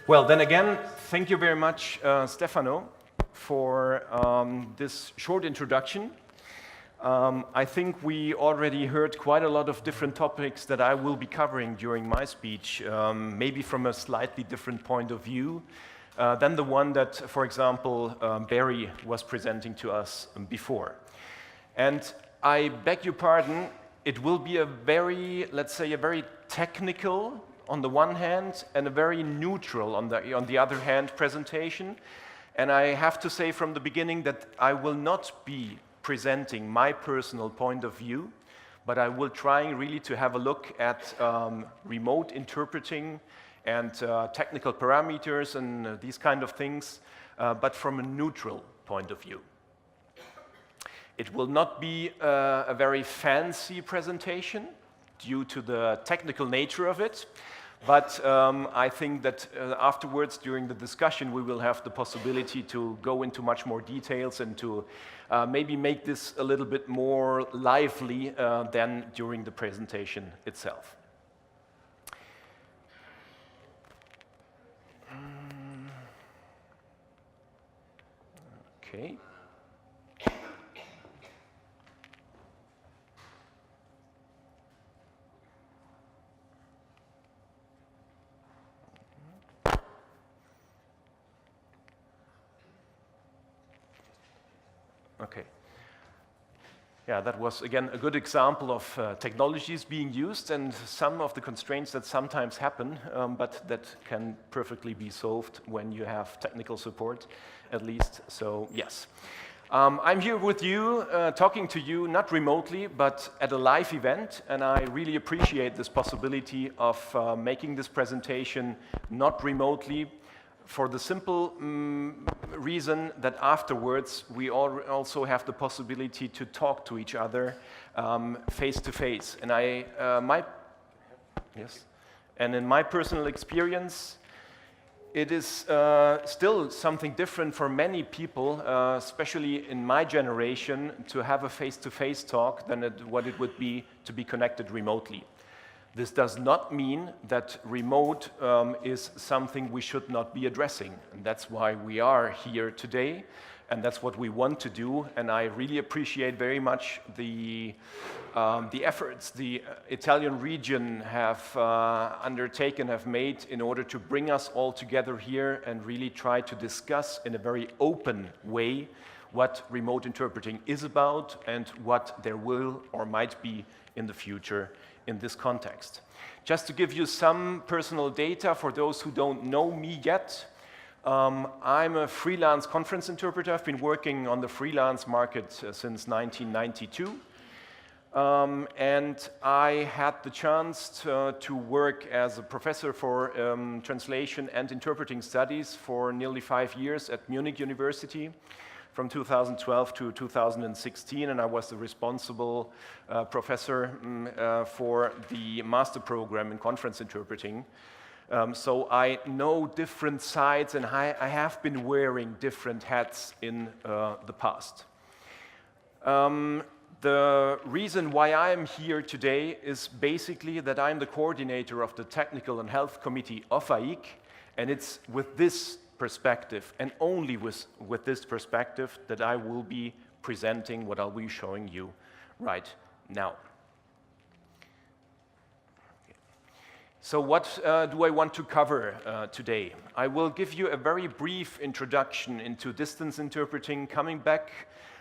Well, then again, thank you very much, Stefano, for this short introduction. I think we already heard quite a lot of different topics that I will be covering during my speech, maybe from a slightly different point of view than the one that, for example, Barry was presenting to us before. And I beg your pardon, it will be a very, let's say, a very technical on the one hand and a very neutral on the other hand presentation. And I have to say from the beginning that I will not be presenting my personal point of view, but I will try really to have a look at remote interpreting and technical parameters and these kind of things, but from a neutral point of view. It will not be a very fancy presentation due to the technical nature of it, but I think that afterwards, during the discussion, we will have the possibility to go into much more details and to maybe make this a little bit more lively than during the presentation itself. Okay. Okay. Yeah, that was, again, a good example of technologies being used and some of the constraints that sometimes happen, but that can perfectly be solved when you have technical support, at least. So, yes. I'm here with you, talking to you, not remotely, but at a live event, and I really appreciate this possibility of making this presentation not remotely, for the simple reason that afterwards we also have the possibility to talk to each other face to face. And and in my personal experience, it is still something different for many people, especially in my generation, to have a face-to-face talk than what it would be to be connected remotely. This does not mean that remote is something we should not be addressing. And that's why we are here today, and that's what we want to do. And I really appreciate very much the efforts the Italian region have undertaken, have made in order to bring us all together here and really try to discuss in a very open way what remote interpreting is about and what there will or might be in the future in this context. Just to give you some personal data for those who don't know me yet, I'm a freelance conference interpreter. I've been working on the freelance market since 1992. And I had the chance to work as a professor for translation and interpreting studies for nearly 5 years at Munich University, from 2012 to 2016, and I was the responsible professor for the master program in conference interpreting. So I know different sides, and I have been wearing different hats in the past. The reason why I am here today is basically that I'm the coordinator of the Technical and Health Committee of AIIC, and it's with this perspective, and only with this perspective, that I will be presenting what I'll be showing you right now. So what do I want to cover today? I will give you a very brief introduction into distance interpreting, coming back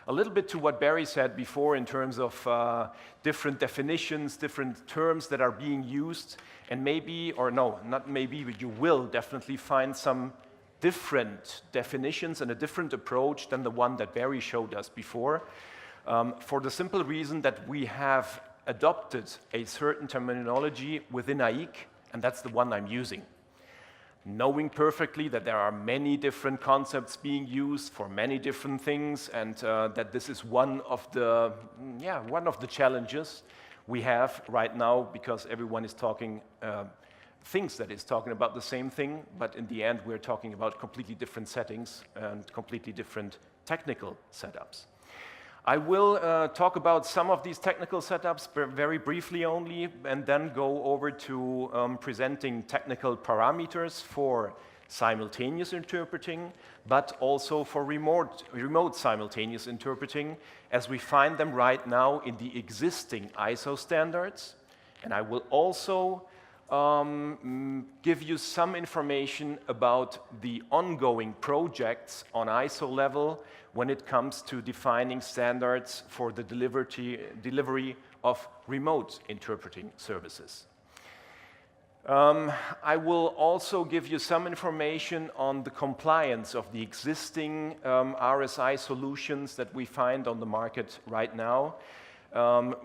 a little bit to what Barry said before in terms of different definitions, different terms that are being used, and maybe, or no, not maybe, but you will definitely find some different definitions and a different approach than the one that Barry showed us before, for the simple reason that we have adopted a certain terminology within AIIC, and that's the one I'm using. Knowing perfectly that there are many different concepts being used for many different things, and that this is one of the challenges we have right now, because everyone is talking thinks that it's talking about the same thing, but in the end we're talking about completely different settings and completely different technical setups. I will talk about some of these technical setups very briefly only, and then go over to presenting technical parameters for simultaneous interpreting, but also for remote simultaneous interpreting, as we find them right now in the existing ISO standards. And I will also give you some information about the ongoing projects on ISO level when it comes to defining standards for the delivery of remote interpreting services. I will also give you some information on the compliance of the existing RSI solutions that we find on the market right now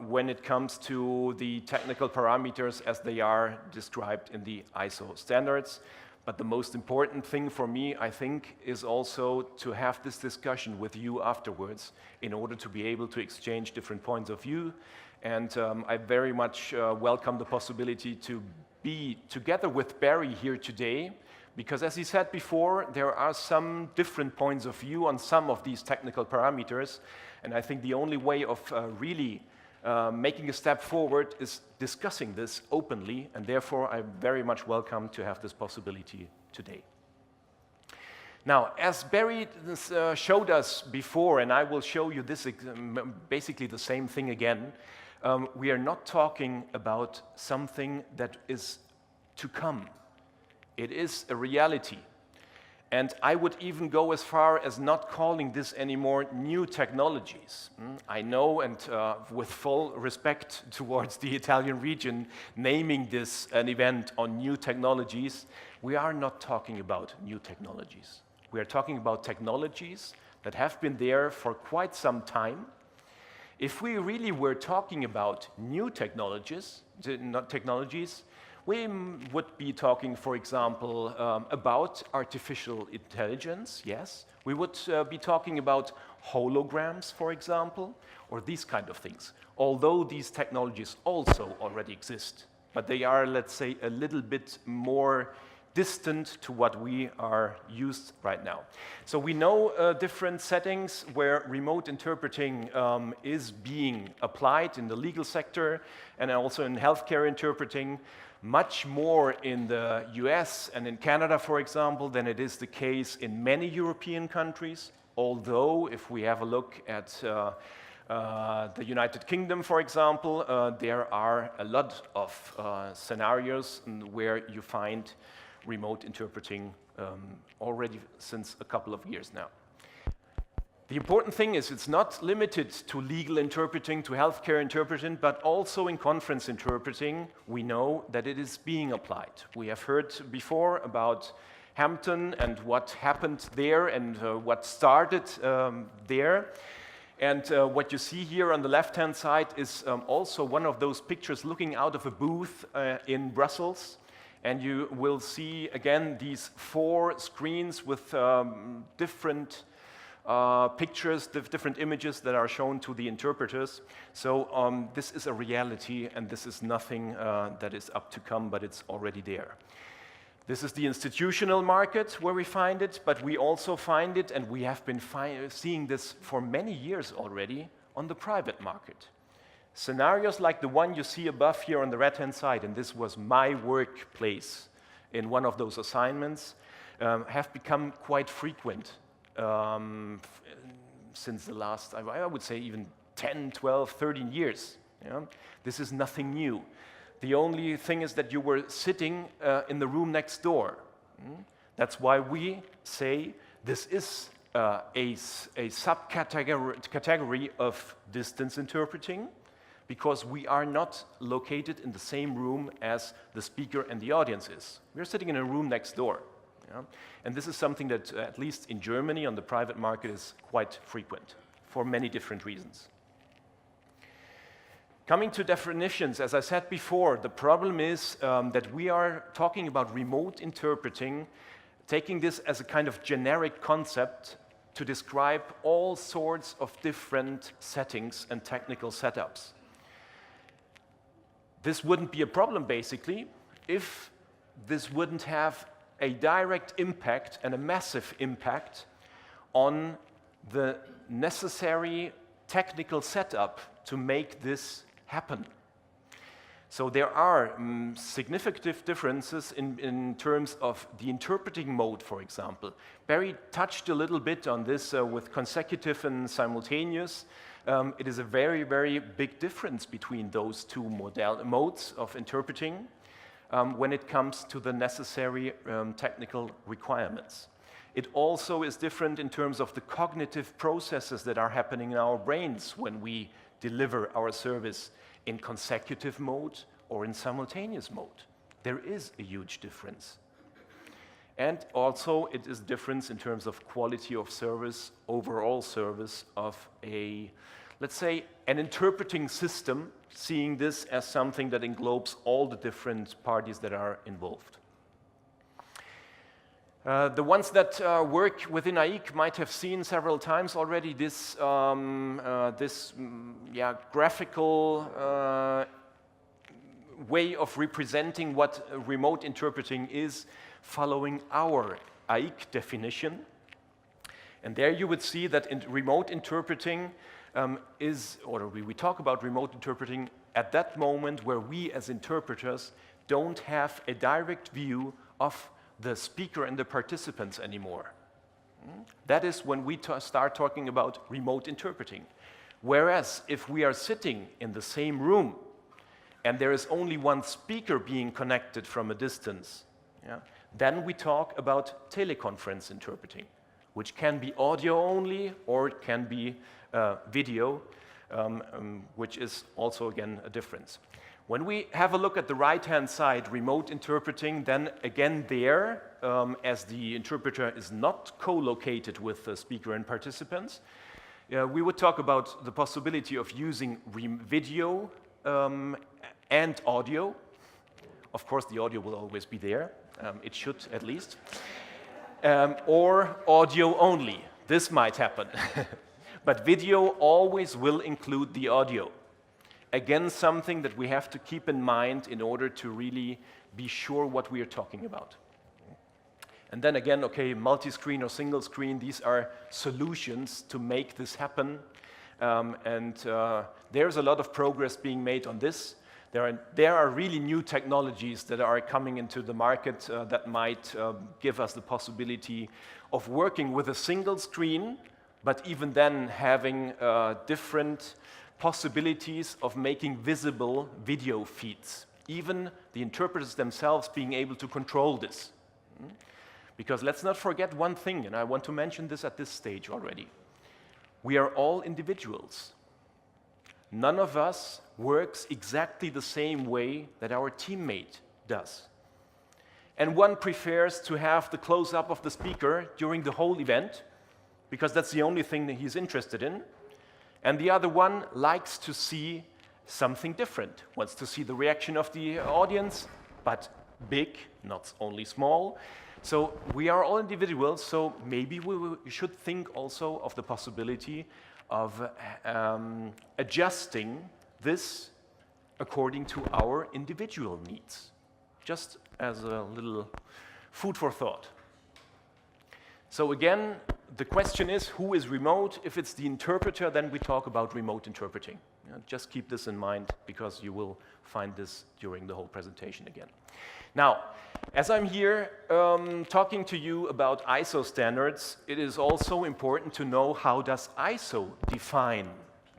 when it comes to the technical parameters as they are described in the ISO standards. But the most important thing for me, I think, is also to have this discussion with you afterwards in order to be able to exchange different points of view. And I very much welcome the possibility to be together with Barry here today, because as he said before, there are some different points of view on some of these technical parameters, and I think the only way of really making a step forward is discussing this openly, and therefore I very much welcome to have this possibility today. Now, as Barry showed us before, and I will show you this basically the same thing again, we are not talking about something that is to come. It is a reality. And I would even go as far as not calling this anymore new technologies. I know, and with full respect towards the Italian region, naming this an event on new technologies, we are not talking about new technologies. We are talking about technologies that have been there for quite some time. If we really were talking about new technologies, we would be talking, for example, about artificial intelligence, yes. We would be talking about holograms, for example, or these kind of things. Although these technologies also already exist, but they are, let's say, a little bit more distant to what we are used right now. So we know different settings where remote interpreting is being applied in the legal sector and also in healthcare interpreting, much more in the US and in Canada, for example, than it is the case in many European countries. Although, if we have a look at the United Kingdom, for example, there are a lot of scenarios where you find remote interpreting already since a couple of years now. The important thing is it's not limited to legal interpreting, to healthcare interpreting, but also in conference interpreting, we know that it is being applied. We have heard before about Hampton and what happened there and what started there. And what you see here on the left-hand side is also one of those pictures looking out of a booth in Brussels. And you will see, again, these 4 screens with different pictures, different images that are shown to the interpreters. So this is a reality, and this is nothing that is up to come, but it's already there. This is the institutional market where we find it, but we also find it, and we have been seeing this for many years already, on the private market. Scenarios like the one you see above here on the right-hand side, and this was my workplace in one of those assignments, have become quite frequent since the last, I would say, even 10, 12, 13 years. Yeah? This is nothing new. The only thing is that you were sitting in the room next door. That's why we say this is a subcategory of distance interpreting, because we are not located in the same room as the speaker and the audience is. We're sitting in a room next door. Yeah? And this is something that, at least in Germany, on the private market, is quite frequent for many different reasons. Coming to definitions, as I said before, the problem is that we are talking about remote interpreting, taking this as a kind of generic concept to describe all sorts of different settings and technical setups. This wouldn't be a problem, basically, if this wouldn't have a direct impact and a massive impact on the necessary technical setup to make this happen. So there are significant differences in terms of the interpreting mode, for example. Barry touched a little bit on this with consecutive and simultaneous. It is a very, very big difference between those two modes of interpreting when it comes to the necessary technical requirements. It also is different in terms of the cognitive processes that are happening in our brains when we deliver our service in consecutive mode or in simultaneous mode. There is a huge difference. And also it is difference in terms of quality of service, overall service of a, let's say, an interpreting system, seeing this as something that englobes all the different parties that are involved. The ones that work within AIIC might have seen several times already this, graphical way of representing what remote interpreting is following our AIIC definition. And there you would see that remote interpreting we talk about remote interpreting at that moment where we as interpreters don't have a direct view of the speaker and the participants anymore. That is when we start talking about remote interpreting. Whereas if we are sitting in the same room and there is only one speaker being connected from a distance, then we talk about teleconference interpreting, which can be audio only or it can be video, which is also, again, a difference. When we have a look at the right-hand side, remote interpreting, then again there, as the interpreter is not co-located with the speaker and participants, we would talk about the possibility of using video and audio. Of course, the audio will always be there. It should, at least. Or audio only. This might happen. But video always will include the audio. Again, something that we have to keep in mind in order to really be sure what we are talking about. And then again, okay, multi-screen or single screen, these are solutions to make this happen. There's a lot of progress being made on this. There are really new technologies that are coming into the market that might give us the possibility of working with a single screen, but even then having different possibilities of making visible video feeds. Even the interpreters themselves being able to control this. Because let's not forget one thing, and I want to mention this at this stage already. We are all individuals. None of us works exactly the same way that our teammate does. And one prefers to have the close-up of the speaker during the whole event, because that's the only thing that he's interested in. And the other one likes to see something different, wants to see the reaction of the audience, but big, not only small. So we are all individuals, so maybe we should think also of the possibility of adjusting this according to our individual needs, just as a little food for thought. So again, the question is, who is remote? If it's the interpreter, then we talk about remote interpreting. Just keep this in mind, because you will find this during the whole presentation again. Now, as I'm here talking to you about ISO standards, it is also important to know how does ISO define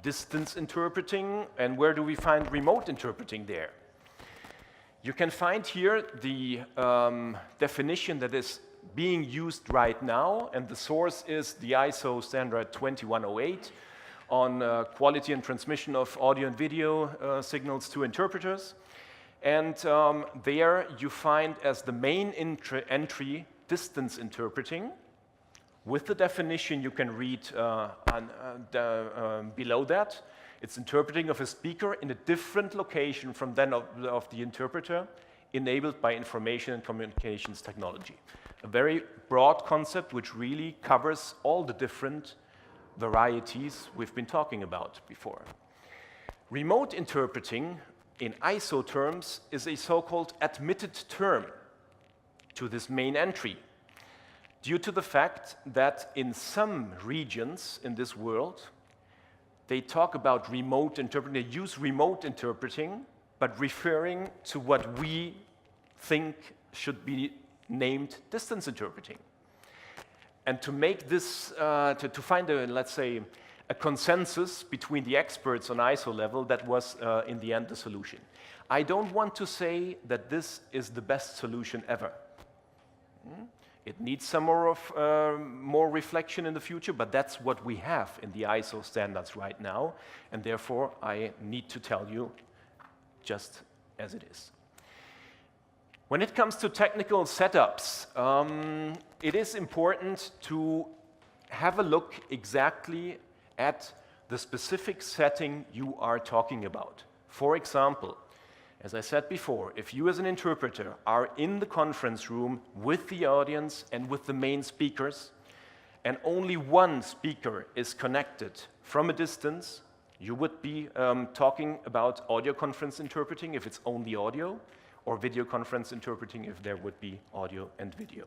distance interpreting, and where do we find remote interpreting there? You can find here the definition that is being used right now, and the source is the ISO standard 2108 on quality and transmission of audio and video signals to interpreters. And there you find as the main entry distance interpreting. With the definition you can read below that. It's interpreting of a speaker in a different location from that of the interpreter, enabled by information and communications technology. A very broad concept which really covers all the different varieties we've been talking about before. Remote interpreting in ISO terms is a so-called admitted term to this main entry, due to the fact that in some regions in this world, they talk about remote interpreting, they use remote interpreting, but referring to what we think should be named distance interpreting. And to make this, to find let's say, a consensus between the experts on ISO level, that was in the end the solution. I don't want to say that this is the best solution ever. It needs some more reflection in the future, but that's what we have in the ISO standards right now, and therefore I need to tell you just as it is. When it comes to technical setups, it is important to have a look exactly at the specific setting you are talking about. For example, as I said before, if you as an interpreter are in the conference room with the audience and with the main speakers, and only one speaker is connected from a distance, you would be talking about audio conference interpreting if it's only audio, or video conference interpreting if there would be audio and video.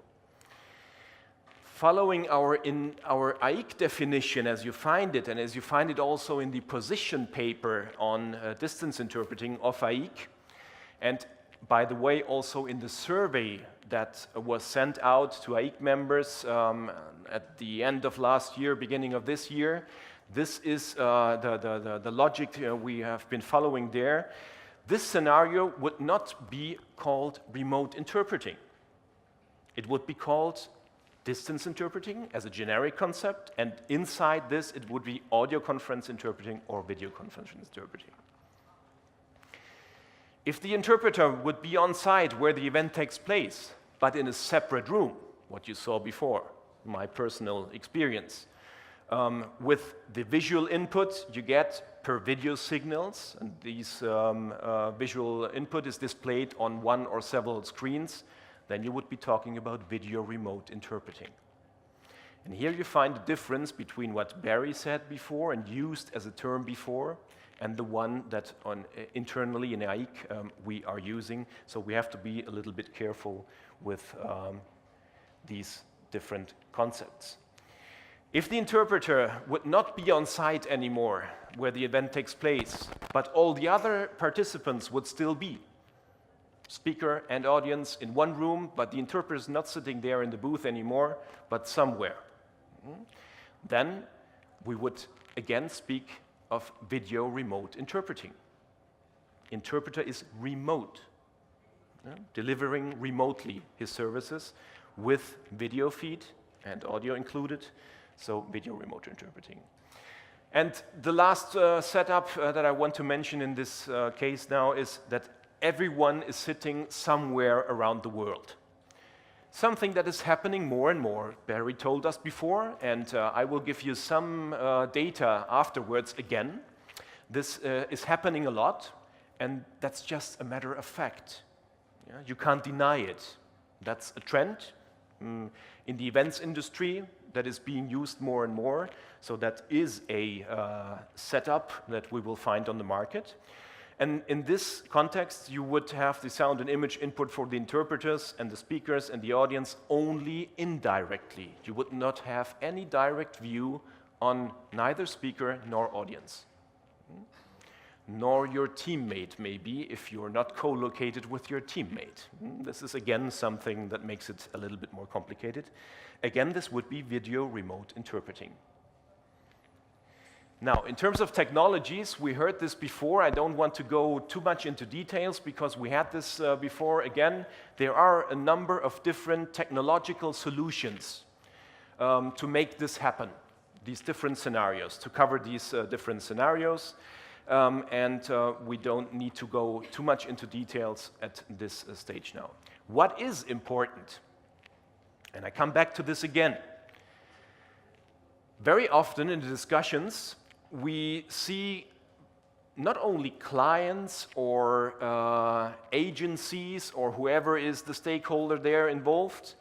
Following our AIIC definition as you find it, and as you find it also in the position paper on distance interpreting of AIIC, and by the way, also in the survey that was sent out to AIIC members at the end of last year, beginning of this year, this is the logic we have been following there. This scenario would not be called remote interpreting. It would be called distance interpreting as a generic concept, and inside this it would be audio conference interpreting or video conference interpreting. If the interpreter would be on site where the event takes place, but in a separate room, what you saw before, my personal experience, with the visual input you get per video signals, and these visual input is displayed on one or several screens, then you would be talking about video remote interpreting. And here you find the difference between what Barry said before and used as a term before, and the one that internally in AIIC we are using. So we have to be a little bit careful with these different concepts. If the interpreter would not be on site anymore where the event takes place, but all the other participants would still be, speaker and audience in one room, but the interpreter is not sitting there in the booth anymore, but somewhere, then we would again speak of video remote interpreting. Interpreter is remote, delivering remotely his services with video feed and audio included, so video remote interpreting. And the last setup that I want to mention in this case now is that everyone is sitting somewhere around the world. Something that is happening more and more. Barry told us before, and I will give you some data afterwards again. This is happening a lot, and that's just a matter of fact. Yeah? You can't deny it. That's a trend in the events industry that is being used more and more. So that is a setup that we will find on the market. And in this context, you would have the sound and image input for the interpreters and the speakers and the audience only indirectly. You would not have any direct view on neither speaker nor audience, nor your teammate, maybe, if you're not co-located with your teammate. This is, again, something that makes it a little bit more complicated. Again, this would be video remote interpreting. Now, in terms of technologies, we heard this before. I don't want to go too much into details because we had this before. Again, there are a number of different technological solutions to make this happen, these different scenarios, to cover these different scenarios. We don't need to go too much into details at this stage now. What is important, and I come back to this again, very often in the discussions, we see not only clients or agencies or whoever is the stakeholder there involved,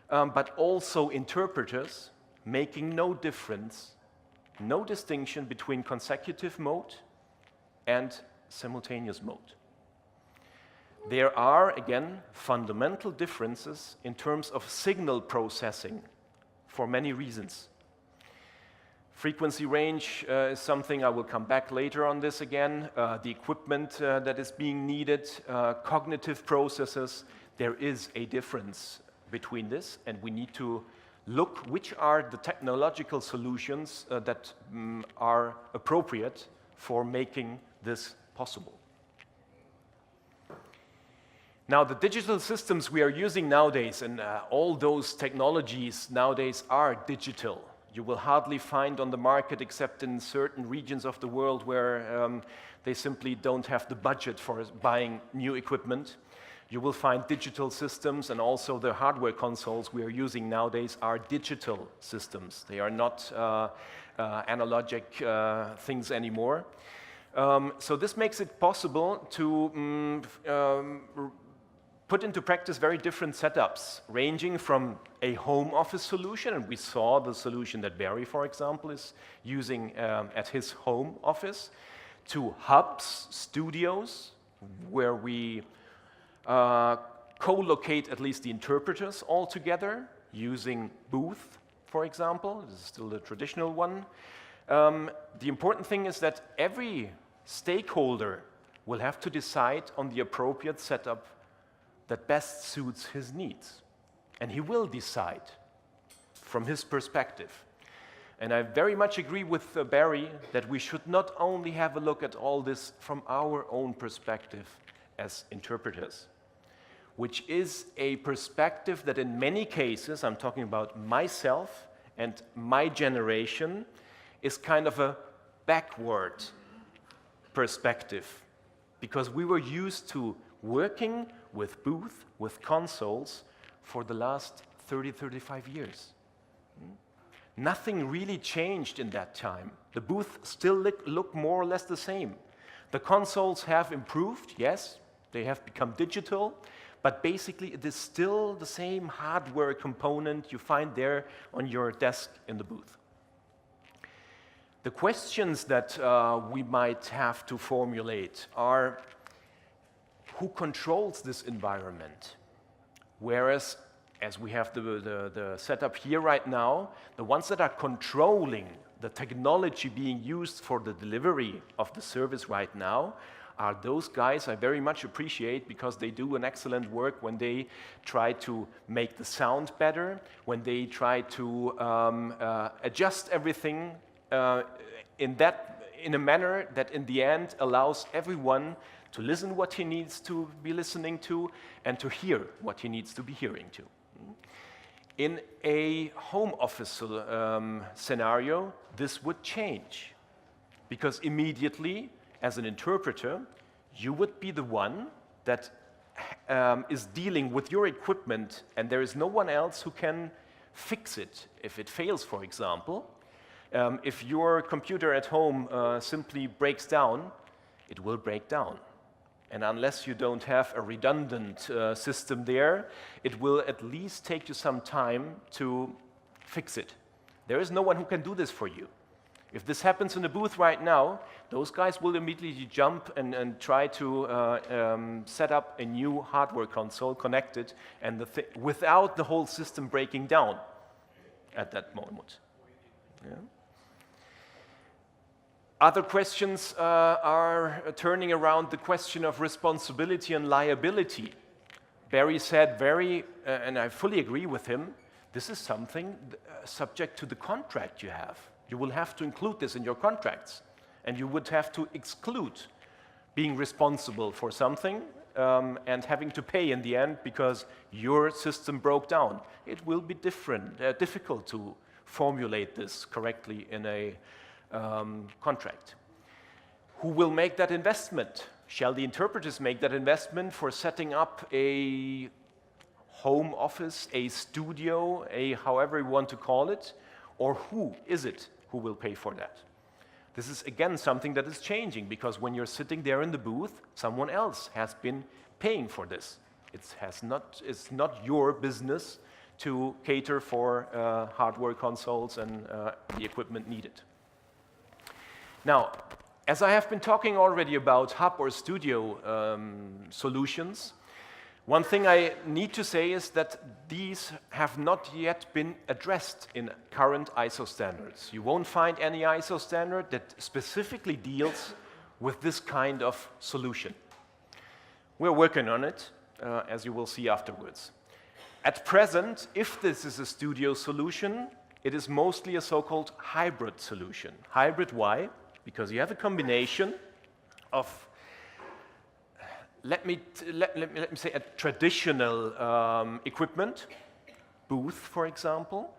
but also interpreters making no difference, no distinction between consecutive mode and simultaneous mode. There are, again, fundamental differences in terms of signal processing for many reasons. Frequency range is something I will come back later on this again. The equipment that is being needed, cognitive processes. There is a difference between this, and we need to look which are the technological solutions that are appropriate for making this possible. Now, the digital systems we are using nowadays, and all those technologies nowadays are digital. You will hardly find on the market, except in certain regions of the world where they simply don't have the budget for buying new equipment. You will find digital systems, and also the hardware consoles we are using nowadays are digital systems. They are not analogic things anymore. So this makes it possible to put into practice very different setups, ranging from a home office solution, and we saw the solution that Barry, for example, is using at his home office, to hubs, studios, where we co-locate at least the interpreters all together using booth, for example. This is still the traditional one. The important thing is that every stakeholder will have to decide on the appropriate setup that best suits his needs. And he will decide from his perspective. And I very much agree with Barry that we should not only have a look at all this from our own perspective as interpreters, which is a perspective that in many cases, I'm talking about myself and my generation, is kind of a backward perspective, because we were used to working with booth, with consoles for the last 30, 35 years. Nothing really changed in that time. The booth still look more or less the same. The consoles have improved, yes, they have become digital, but basically it is still the same hardware component you find there on your desk in the booth. The questions that we might have to formulate are, who controls this environment? Whereas, as we have the setup here right now, the ones that are controlling the technology being used for the delivery of the service right now are those guys I very much appreciate, because they do an excellent work when they try to make the sound better, when they try to adjust everything in a manner that in the end allows everyone to listen what he needs to be listening to and to hear what he needs to be hearing to. In a home office scenario, this would change, because immediately, as an interpreter, you would be the one that is dealing with your equipment, and there is no one else who can fix it if it fails, for example. If your computer at home simply breaks down, it will break down. And unless you don't have a redundant system there, it will at least take you some time to fix it. There is no one who can do this for you. If this happens in the booth right now, those guys will immediately jump and try to set up a new hardware console connected, and without the whole system breaking down at that moment. Yeah. Other questions are turning around the question of responsibility and liability. Barry said and I fully agree with him, this is something subject to the contract you have. You will have to include this in your contracts, and you would have to exclude being responsible for something and having to pay in the end because your system broke down. It will be difficult to formulate this correctly in a contract. Who will make that investment? Shall the interpreters make that investment for setting up a home office, a studio, however you want to call it? Or who is it who will pay for that? This is again something that is changing, because when you're sitting there in the booth, someone else has been paying for this. It's not your business to cater for hardware consoles and the equipment needed. Now, as I have been talking already about hub or studio solutions, One thing I need to say is that these have not yet been addressed in current ISO standards. You won't find any ISO standard that specifically deals with this kind of solution. We're working on it, as you will see afterwards. At present, if this is a studio solution, it is mostly a so-called hybrid solution. Hybrid, why? Because you have a combination of, let me say, a traditional equipment, booth, for example,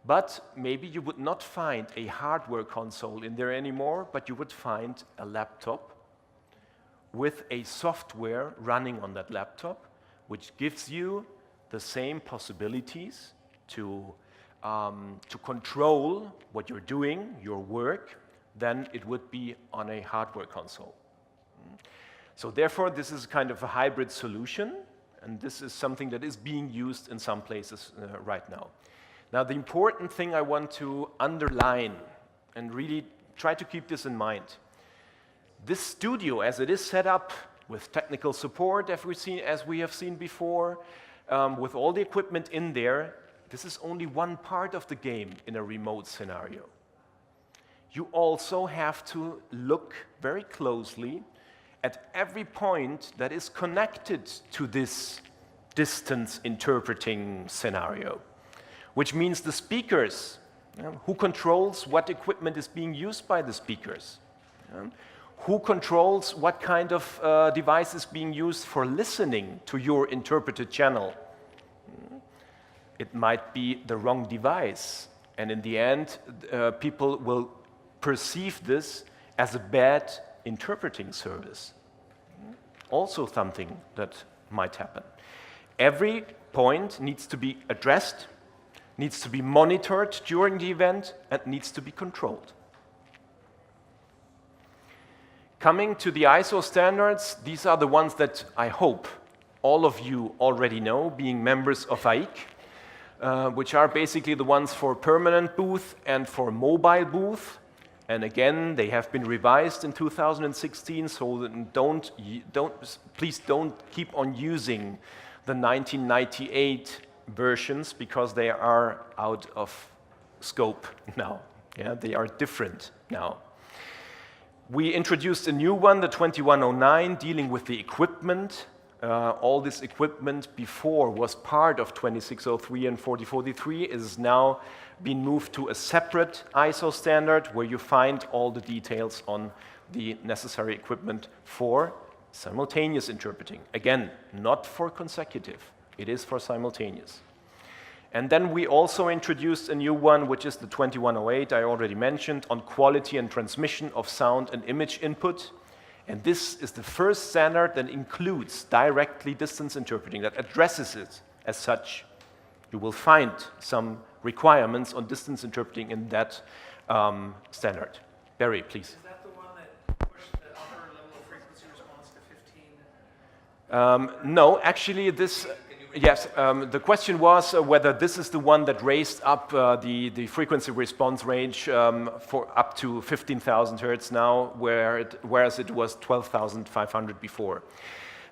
but maybe you would not find a hardware console in there anymore, but you would find a laptop with a software running on that laptop, which gives you the same possibilities to control what you're doing, your work, than it would be on a hardware console. So therefore, this is kind of a hybrid solution, and this is something that is being used in some places right now. Now, the important thing I want to underline, and really try to keep this in mind, this studio, as it is set up with technical support, as we have seen before, with all the equipment in there, this is only one part of the game in a remote scenario. You also have to look very closely at every point that is connected to this distance interpreting scenario, which means the speakers, who controls what equipment is being used by the speakers, who controls what kind of device is being used for listening to your interpreted channel. It might be the wrong device, and in the end, people will perceive this as a bad interpreting service. Also something that might happen. Every point needs to be addressed, needs to be monitored during the event, and needs to be controlled. Coming to the ISO standards, these are the ones that I hope all of you already know, being members of AIIC, which are basically the ones for permanent booth and for mobile booth. And again, they have been revised in 2016, so please don't keep on using the 1998 versions, because they are out of scope now. Yeah, they are different now. We introduced a new one, the 2109, dealing with the equipment. All this equipment before was part of 2603 and 4043 is now been moved to a separate ISO standard where you find all the details on the necessary equipment for simultaneous interpreting. Again, not for consecutive, it is for simultaneous. And then we also introduced a new one, which is the 2108 I already mentioned, on quality and transmission of sound and image input. And this is the first standard that includes directly distance interpreting, that addresses it as such. You will find some requirements on distance interpreting in that standard. Barry, please. Is that the one that pushed the upper level of frequency response to 15? No, actually this, yes, the question was whether this is the one that raised up the frequency response range for up to 15,000 hertz now, whereas it was 12,500 before.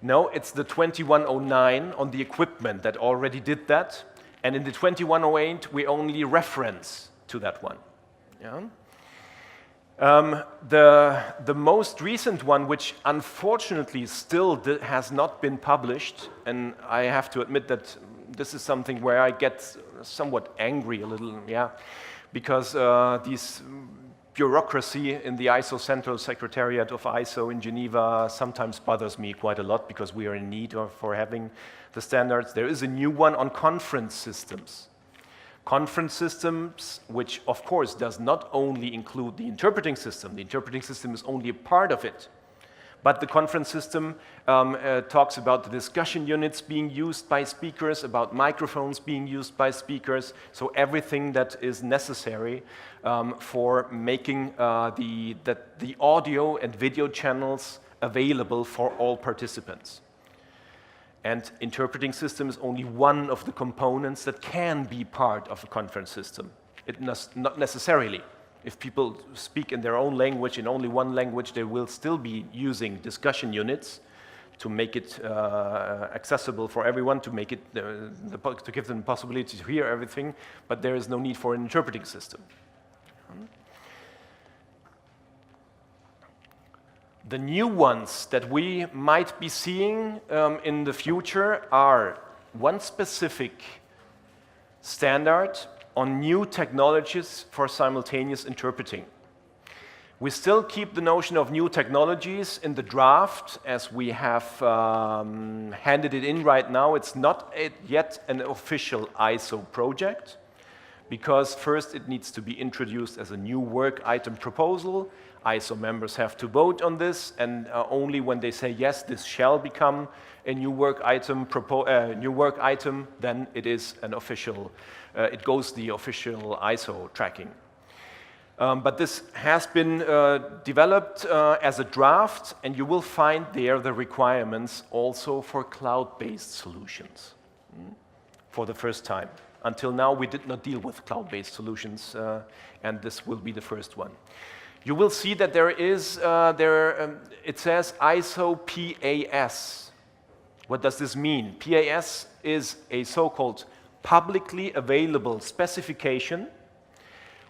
No, it's the 2109 on the equipment that already did that. And in the 2108, we only reference to that one. Yeah? The most recent one, which unfortunately still has not been published, and I have to admit that this is something where I get somewhat angry a little, yeah, because these bureaucracy in the ISO Central Secretariat of ISO in Geneva sometimes bothers me quite a lot, because we are in need for having the standards. There is a new one on conference systems. Conference systems, which of course does not only include the interpreting system is only a part of it, but the conference system talks about the discussion units being used by speakers, about microphones being used by speakers, so everything that is necessary for making the audio and video channels available for all participants. And interpreting system is only one of the components that can be part of a conference system. Not necessarily. If people speak in their own language, in only one language, they will still be using discussion units to make it accessible for everyone, to make it to give them the possibility to hear everything, but there is no need for an interpreting system. The new ones that we might be seeing in the future are one specific standard on new technologies for simultaneous interpreting. We still keep the notion of new technologies in the draft as we have handed it in right now. It's not yet an official ISO project because first it needs to be introduced as a new work item proposal. ISO members have to vote on this, and only when they say yes, this shall become a new work item, then it is an official. It goes the official ISO tracking. But this has been developed as a draft, and you will find there the requirements also for cloud-based solutions for the first time. Until now, we did not deal with cloud-based solutions, and this will be the first one. You will see that there is, it says ISO PAS. What does this mean? PAS is a so-called publicly available specification,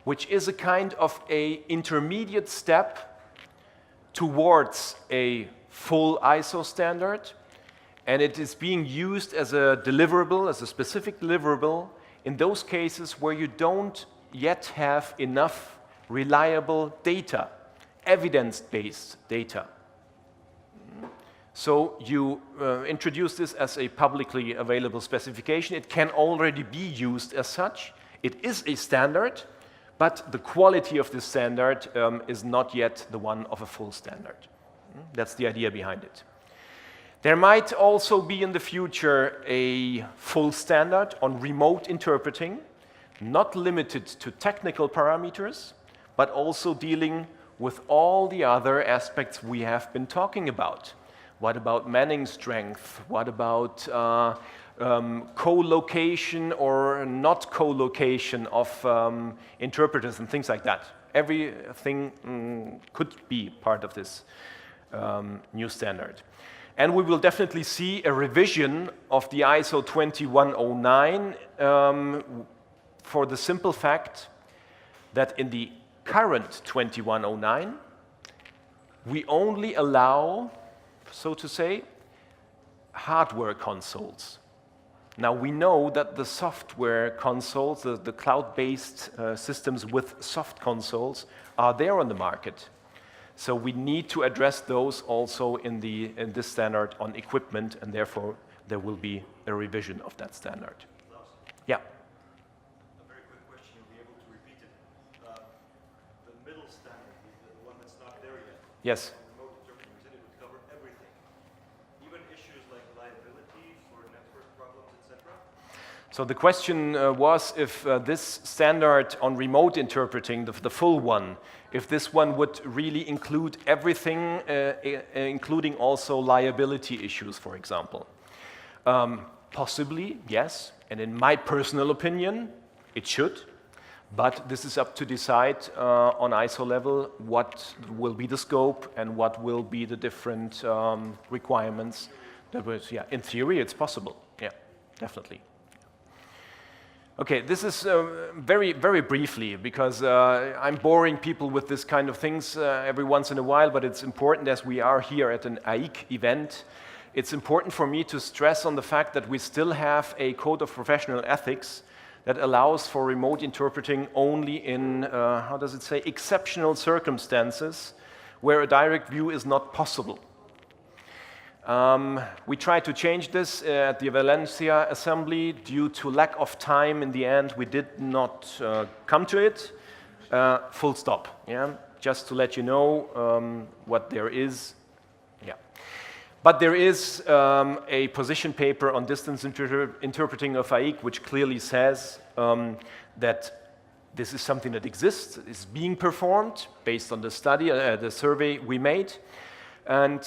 which is a kind of an intermediate step towards a full ISO standard, and it is being used as a deliverable, as a specific deliverable, in those cases where you don't yet have enough reliable data, evidence-based data. So you introduce this as a publicly available specification. It can already be used as such. It is a standard, but the quality of this standard is not yet the one of a full standard. That's the idea behind it. There might also be in the future a full standard on remote interpreting, not limited to technical parameters, but also dealing with all the other aspects we have been talking about. What about manning strength? What about co-location or not co-location of interpreters and things like that? Everything could be part of this new standard. And we will definitely see a revision of the ISO 2109 for the simple fact that in the current 2109, we only allow, so to say, hardware consoles. Now we know that the software consoles, the cloud-based systems with soft consoles are there on the market. So we need to address those also in this standard on equipment, and therefore there will be a revision of that standard. Klaus, Yeah. a very quick question, you'll be able to repeat it. The middle standard, the one that's not there yet. Yes. Remote interpreting, you said it would cover everything, even issues like liability for network problems, etc. So the question was if this standard on remote interpreting, the full one, if this one would really include everything, including also liability issues, for example. Possibly, yes, and in my personal opinion, it should, but this is up to decide on ISO level what will be the scope and what will be the different requirements. That was, yeah, in theory, it's possible, yeah, definitely. Okay, this is very, very briefly, because I'm boring people with this kind of things every once in a while, but it's important as we are here at an AIIC event. It's important for me to stress on the fact that we still have a code of professional ethics that allows for remote interpreting only in, how does it say, exceptional circumstances where a direct view is not possible. We tried to change this at the Valencia assembly. Due to lack of time, in the end, we did not come to it. Full stop, yeah? Just to let you know what there is. Yeah. But there is a position paper on distance interpreting of AIIC, which clearly says that this is something that exists, is being performed based on the study, the survey we made. And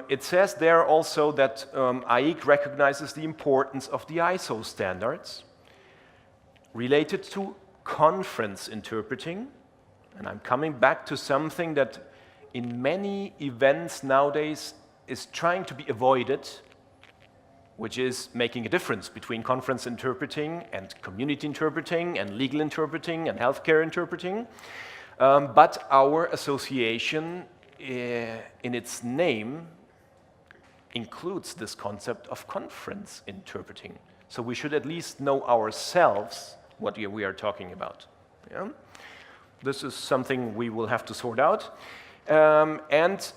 it says there also that AIIC recognizes the importance of the ISO standards related to conference interpreting. And I'm coming back to something that in many events nowadays is trying to be avoided, which is making a difference between conference interpreting and community interpreting and legal interpreting and healthcare interpreting. But our association, in its name, includes this concept of conference interpreting. So we should at least know ourselves what we are talking about. Yeah? This is something we will have to sort out. And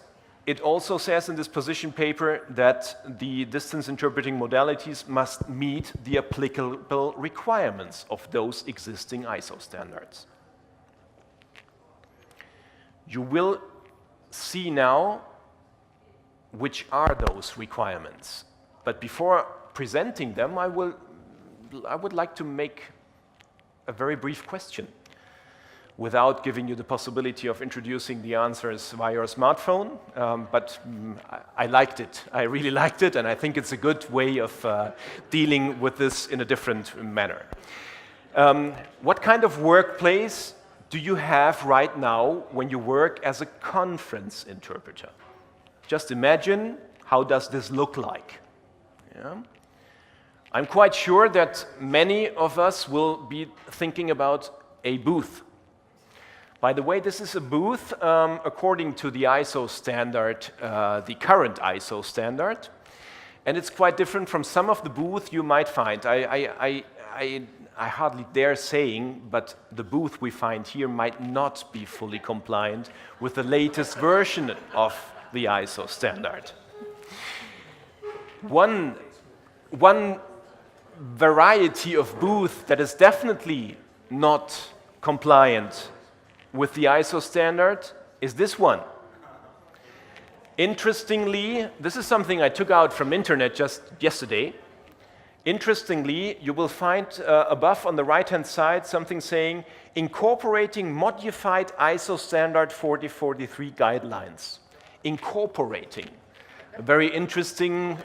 it also says in this position paper that the distance interpreting modalities must meet the applicable requirements of those existing ISO standards. You will see now which are those requirements. But before presenting them, I would like to make a very brief question without giving you the possibility of introducing the answers via your smartphone. But I liked it. I really liked it, and I think it's a good way of dealing with this in a different manner. What kind of workplace do you have right now when you work as a conference interpreter? Just imagine, how does this look like? Yeah? I'm quite sure that many of us will be thinking about a booth. By the way, this is a booth according to the ISO standard, the current ISO standard, and it's quite different from some of the booths you might find. I hardly dare saying, but the booth we find here might not be fully compliant with the latest version of the ISO standard. One variety of booth that is definitely not compliant with the ISO standard is this one. Interestingly, this is something I took out from internet just yesterday. Interestingly, you will find above on the right-hand side something saying, incorporating modified ISO standard 4043 guidelines. Incorporating. A very interesting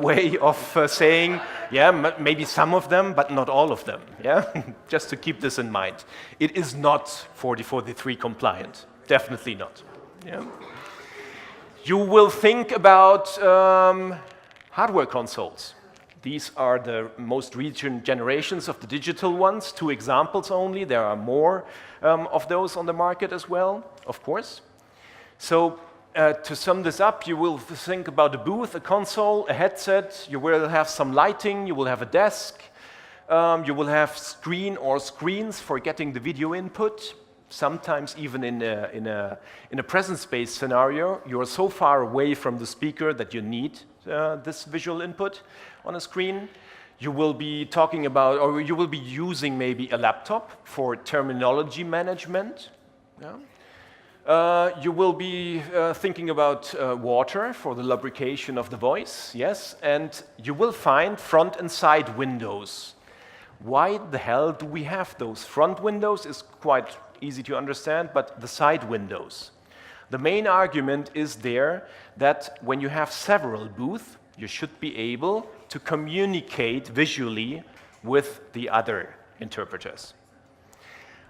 way of saying, yeah, maybe some of them, but not all of them. Yeah, just to keep this in mind. It is not 4043 compliant. Definitely not. Yeah. You will think about hardware consoles. These are the most recent generations of the digital ones, 2 examples only. There are more of those on the market as well, of course. So to sum this up, you will think about a booth, a console, a headset. You will have some lighting, you will have a desk. You will have screen or screens for getting the video input. Sometimes even in a presence-based scenario, you are so far away from the speaker that you need this visual input on a screen. You will be talking about, or you will be using maybe a laptop for terminology management. Yeah. You will be thinking about water for the lubrication of the voice, yes, and you will find front and side windows. Why the hell do we have those? Front windows is quite easy to understand, but the side windows. The main argument is there that when you have several booths, you should be able to communicate visually with the other interpreters.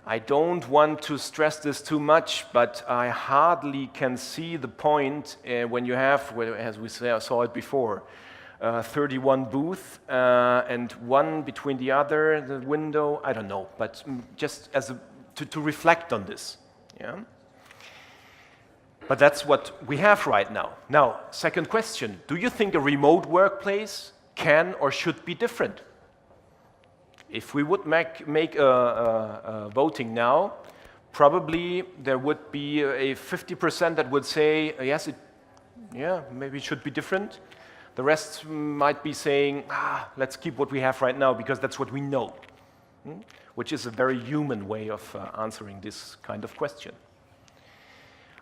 I don't want to stress this too much, but I hardly can see the point when you have, as we saw it before, 31 booths and one between the other, the window, I don't know, but just as to reflect on this. Yeah? But that's what we have right now. Now, second question, do you think a remote workplace can or should be different? If we would make a voting now, probably there would be a 50% that would say, yes, maybe it should be different. The rest might be saying, let's keep what we have right now because that's what we know, which is a very human way of answering this kind of question.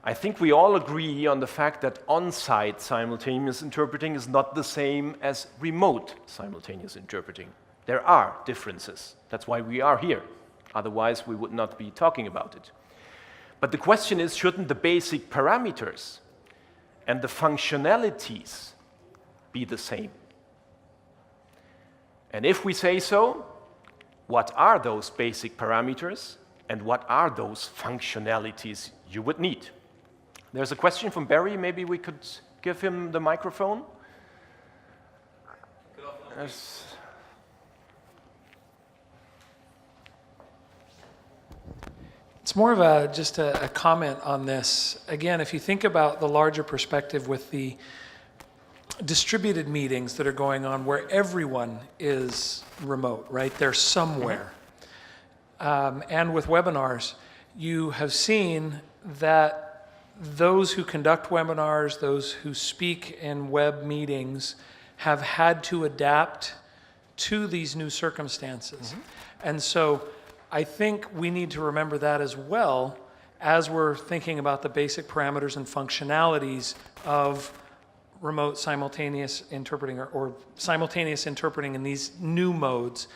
I think we all agree on the fact that on-site simultaneous interpreting is not the same as remote simultaneous interpreting. There are differences. That's why we are here. Otherwise, we would not be talking about it. But the question is, shouldn't the basic parameters and the functionalities be the same? And if we say so, what are those basic parameters and what are those functionalities you would need? There's a question from Barry. Maybe we could give him the microphone. Yes. It's more of just a comment on this. Again, if you think about the larger perspective with the distributed meetings that are going on where everyone is remote, right? They're somewhere. And with webinars, you have seen that those who conduct webinars, those who speak in web meetings, have had to adapt to these new circumstances. And so I think we need to remember that as well as we're thinking about the basic parameters and functionalities of remote simultaneous interpreting or simultaneous interpreting in these new modes,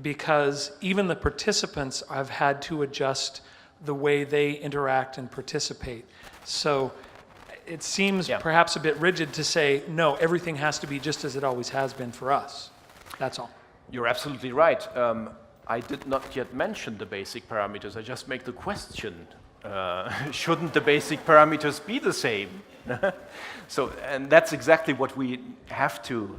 because even the participants have had to adjust the way they interact and participate. So it seems perhaps a bit rigid to say, no, everything has to be just as it always has been for us. That's all. You're absolutely right. I did not yet mention the basic parameters. I just make the question, shouldn't the basic parameters be the same? So, and that's exactly what we have to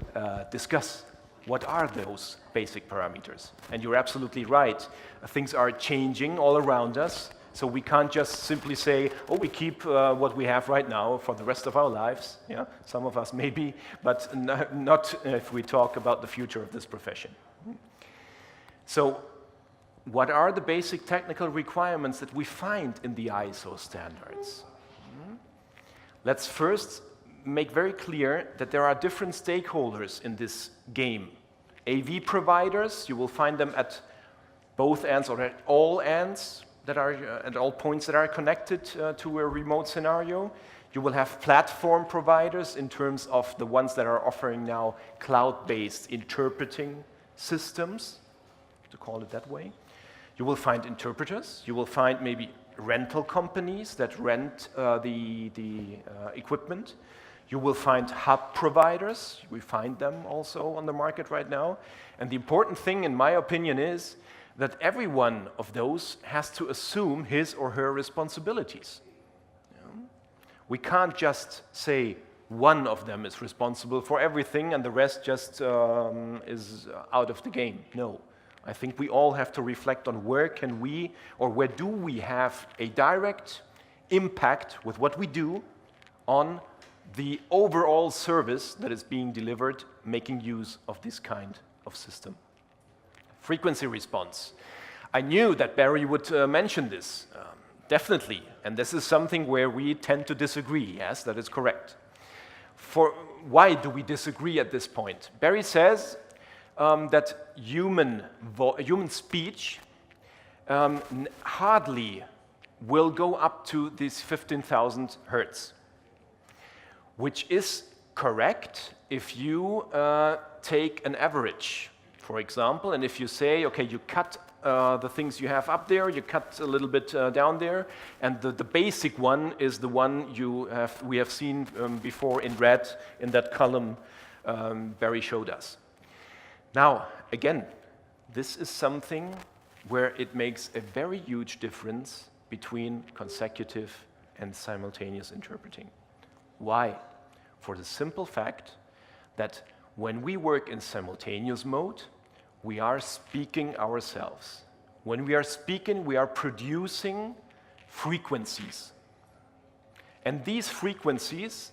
discuss. What are those basic parameters? And you're absolutely right. Things are changing all around us. So we can't just simply say, oh, we keep what we have right now for the rest of our lives. Yeah, some of us maybe, but not if we talk about the future of this profession. So what are the basic technical requirements that we find in the ISO standards? Let's first make very clear that there are different stakeholders in this game. AV providers, you will find them at both ends or at all ends that are at all points that are connected to a remote scenario. You will have platform providers in terms of the ones that are offering now cloud-based interpreting systems, to call it that way. You will find interpreters. You will find maybe rental companies that rent the equipment. You will find hub providers. We find them also on the market right now. And the important thing, in my opinion, is that every one of those has to assume his or her responsibilities. We can't just say one of them is responsible for everything and the rest just is out of the game. No. I think we all have to reflect on where can we, or where do we have a direct impact with what we do on the overall service that is being delivered, making use of this kind of system. Frequency response. I knew that Barry would mention this, definitely, and this is something where we tend to disagree. Yes, that is correct. Why do we disagree at this point? Barry says that human speech hardly will go up to these 15,000 hertz, which is correct if you take an average, for example, and if you say, okay, you cut the things you have up there, you cut a little bit down there, and the basic one is the one we have seen before in red in that column Barry showed us. Now, again, this is something where it makes a very huge difference between consecutive and simultaneous interpreting. Why? For the simple fact that when we work in simultaneous mode, we are speaking ourselves. When we are speaking, we are producing frequencies. And these frequencies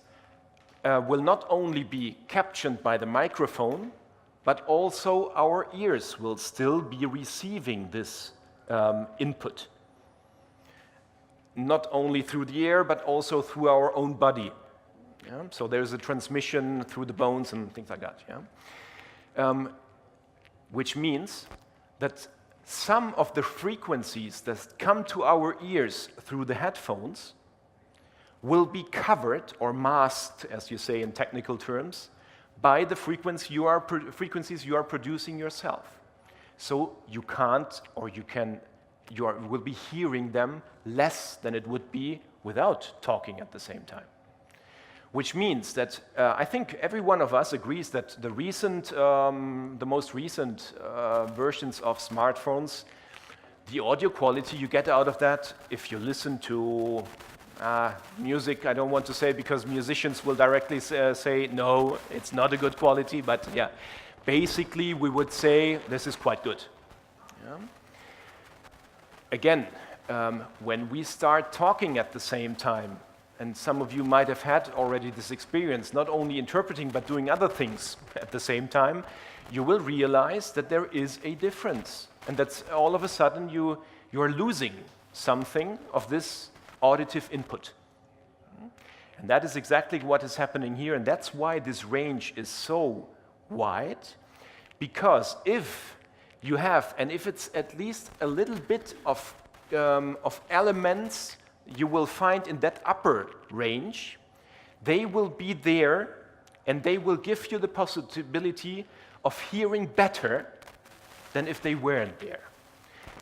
will not only be captured by the microphone, but also our ears will still be receiving this input. Not only through the air, but also through our own body. Yeah? So there's a transmission through the bones and things like that. Yeah? Which means that some of the frequencies that come to our ears through the headphones will be covered or masked, as you say in technical terms, by the frequencies you are producing yourself. So you can't, or you will be hearing them less than it would be without talking at the same time. Which means that I think every one of us agrees that the most recent versions of smartphones, the audio quality you get out of that, if you listen to music, I don't want to say because musicians will directly say, no, it's not a good quality, but yeah. Basically, we would say this is quite good. Yeah. Again, when we start talking at the same time, and some of you might have had already this experience, not only interpreting but doing other things at the same time, you will realize that there is a difference. And that's all of a sudden you are losing something of this auditive input. And that is exactly what is happening here, and that's why this range is so wide, because if you have, and if it's at least a little bit of elements you will find in that upper range, they will be there and they will give you the possibility of hearing better than if they weren't there.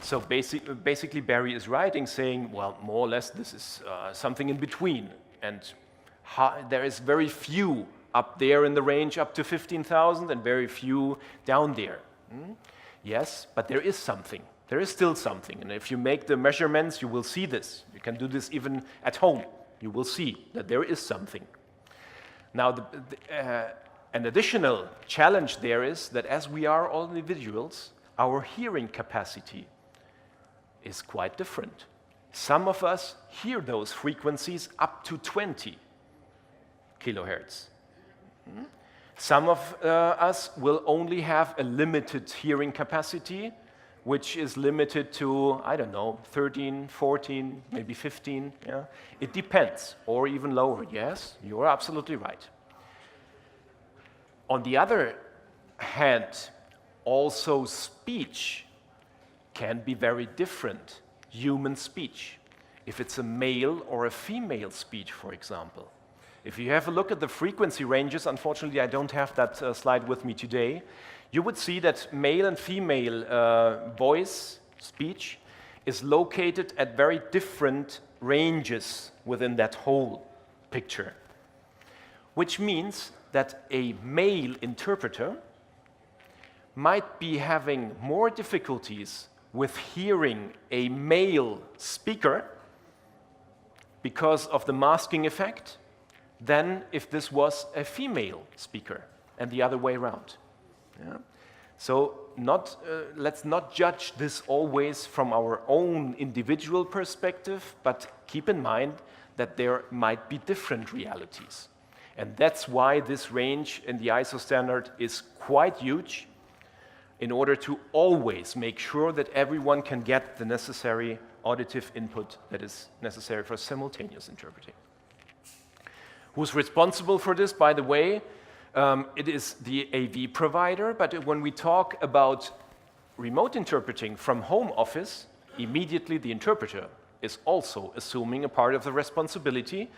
So basically Barry is writing saying, well, more or less this is something in between, and there is very few up there in the range up to 15,000 and very few down there. Yes, but there is something. There is still something, and if you make the measurements, you will see this. You can do this even at home. You will see that there is something. Now, an additional challenge there is that as we are all individuals, our hearing capacity is quite different. Some of us hear those frequencies up to 20 kilohertz. Some of us will only have a limited hearing capacity, which is limited to, I don't know, 13, 14, maybe 15. Yeah? It depends, or even lower. Yes, you are absolutely right. On the other hand, also speech can be very different, human speech. If it's a male or a female speech, for example. If you have a look at the frequency ranges, unfortunately I don't have that slide with me today, you would see that male and female voice speech is located at very different ranges within that whole picture. Which means that a male interpreter might be having more difficulties with hearing a male speaker because of the masking effect than if this was a female speaker, and the other way around. Yeah? So let's not judge this always from our own individual perspective, but keep in mind that there might be different realities. And that's why this range in the ISO standard is quite huge, in order to always make sure that everyone can get the necessary auditive input that is necessary for simultaneous interpreting. Who's responsible for this, by the way? It is the AV provider, but when we talk about remote interpreting from home office, immediately the interpreter is also assuming a part of the responsibility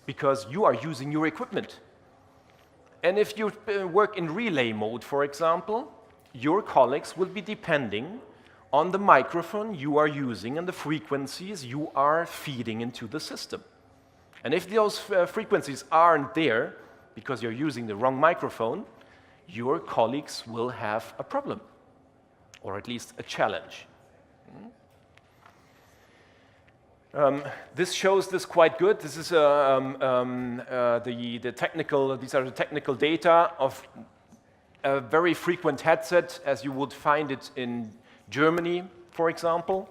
because you are using your equipment. And if you work in relay mode, for example, your colleagues will be depending on the microphone you are using and the frequencies you are feeding into the system. And if those frequencies aren't there, because you're using the wrong microphone, your colleagues will have a problem, or at least a challenge. This shows this quite good. This is the technical. These are the technical data of a very frequent headset, as you would find it in Germany, for example,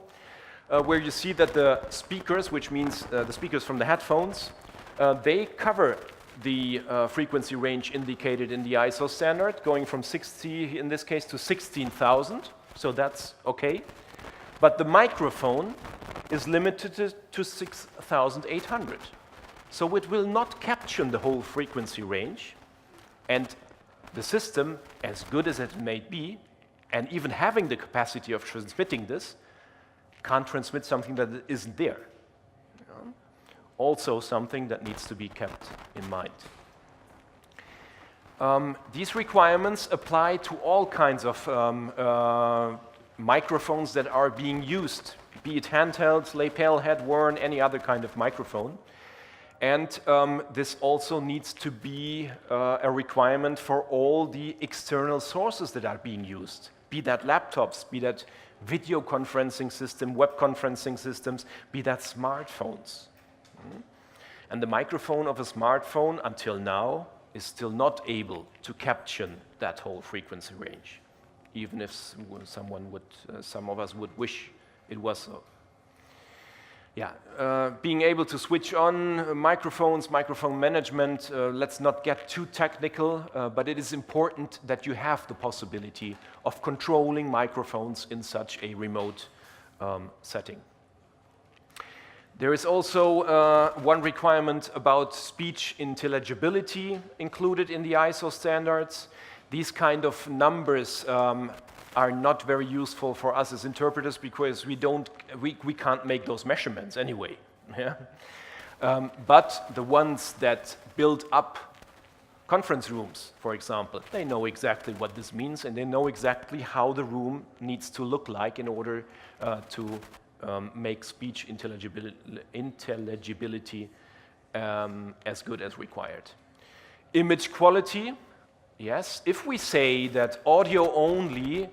where you see that the speakers, which means the speakers from the headphones, they cover the frequency range indicated in the ISO standard, going from 60, in this case, to 16,000, so that's okay. But the microphone is limited to 6,800. So it will not capture the whole frequency range, and the system, as good as it may be, and even having the capacity of transmitting this, can't transmit something that isn't there. Also something that needs to be kept in mind. These requirements apply to all kinds of microphones that are being used, be it handheld, lapel, head-worn, any other kind of microphone. And this also needs to be a requirement for all the external sources that are being used, be that laptops, be that video conferencing system, web conferencing systems, be that smartphones. And the microphone of a smartphone, until now, is still not able to capture that whole frequency range, even if some of us would wish it was so. Yeah, being able to switch on microphones, microphone management, let's not get too technical, but it is important that you have the possibility of controlling microphones in such a remote setting. There is also one requirement about speech intelligibility included in the ISO standards. These kind of numbers are not very useful for us as interpreters because we can't make those measurements anyway. Yeah? But the ones that build up conference rooms, for example, they know exactly what this means and they know exactly how the room needs to look like in order to make speech intelligibility as good as required. Image quality, yes. If we say that audio only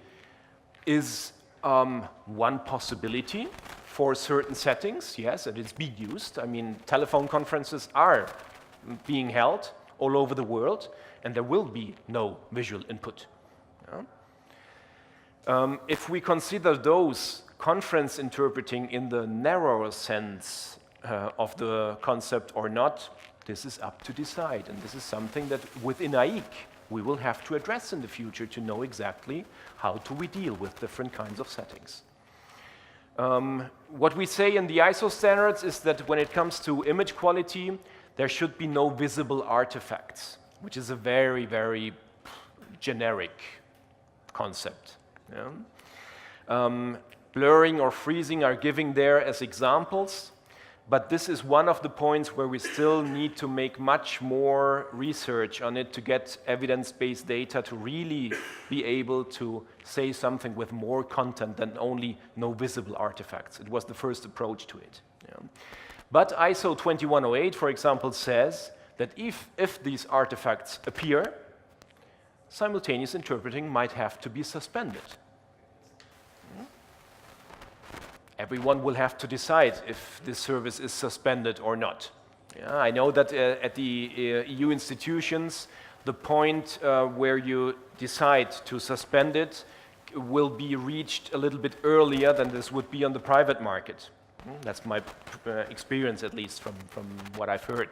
is one possibility for certain settings, yes, and it's being used. I mean, telephone conferences are being held all over the world, and there will be no visual input. Yeah? If we consider those conference interpreting in the narrower sense of the concept or not, this is up to decide, and this is something that within AIIC we will have to address in the future to know exactly how do we deal with different kinds of settings. What we say in the ISO standards is that when it comes to image quality, there should be no visible artifacts, which is a very, very generic concept. Yeah? Blurring or freezing are given there as examples, but this is one of the points where we still need to make much more research on it to get evidence-based data to really be able to say something with more content than only no visible artifacts. It was the first approach to it. Yeah. But ISO 2108, for example, says that if these artifacts appear, simultaneous interpreting might have to be suspended. Everyone will have to decide if this service is suspended or not. Yeah, I know that at the EU institutions, the point where you decide to suspend it will be reached a little bit earlier than this would be on the private market. That's my experience, at least, from what I've heard.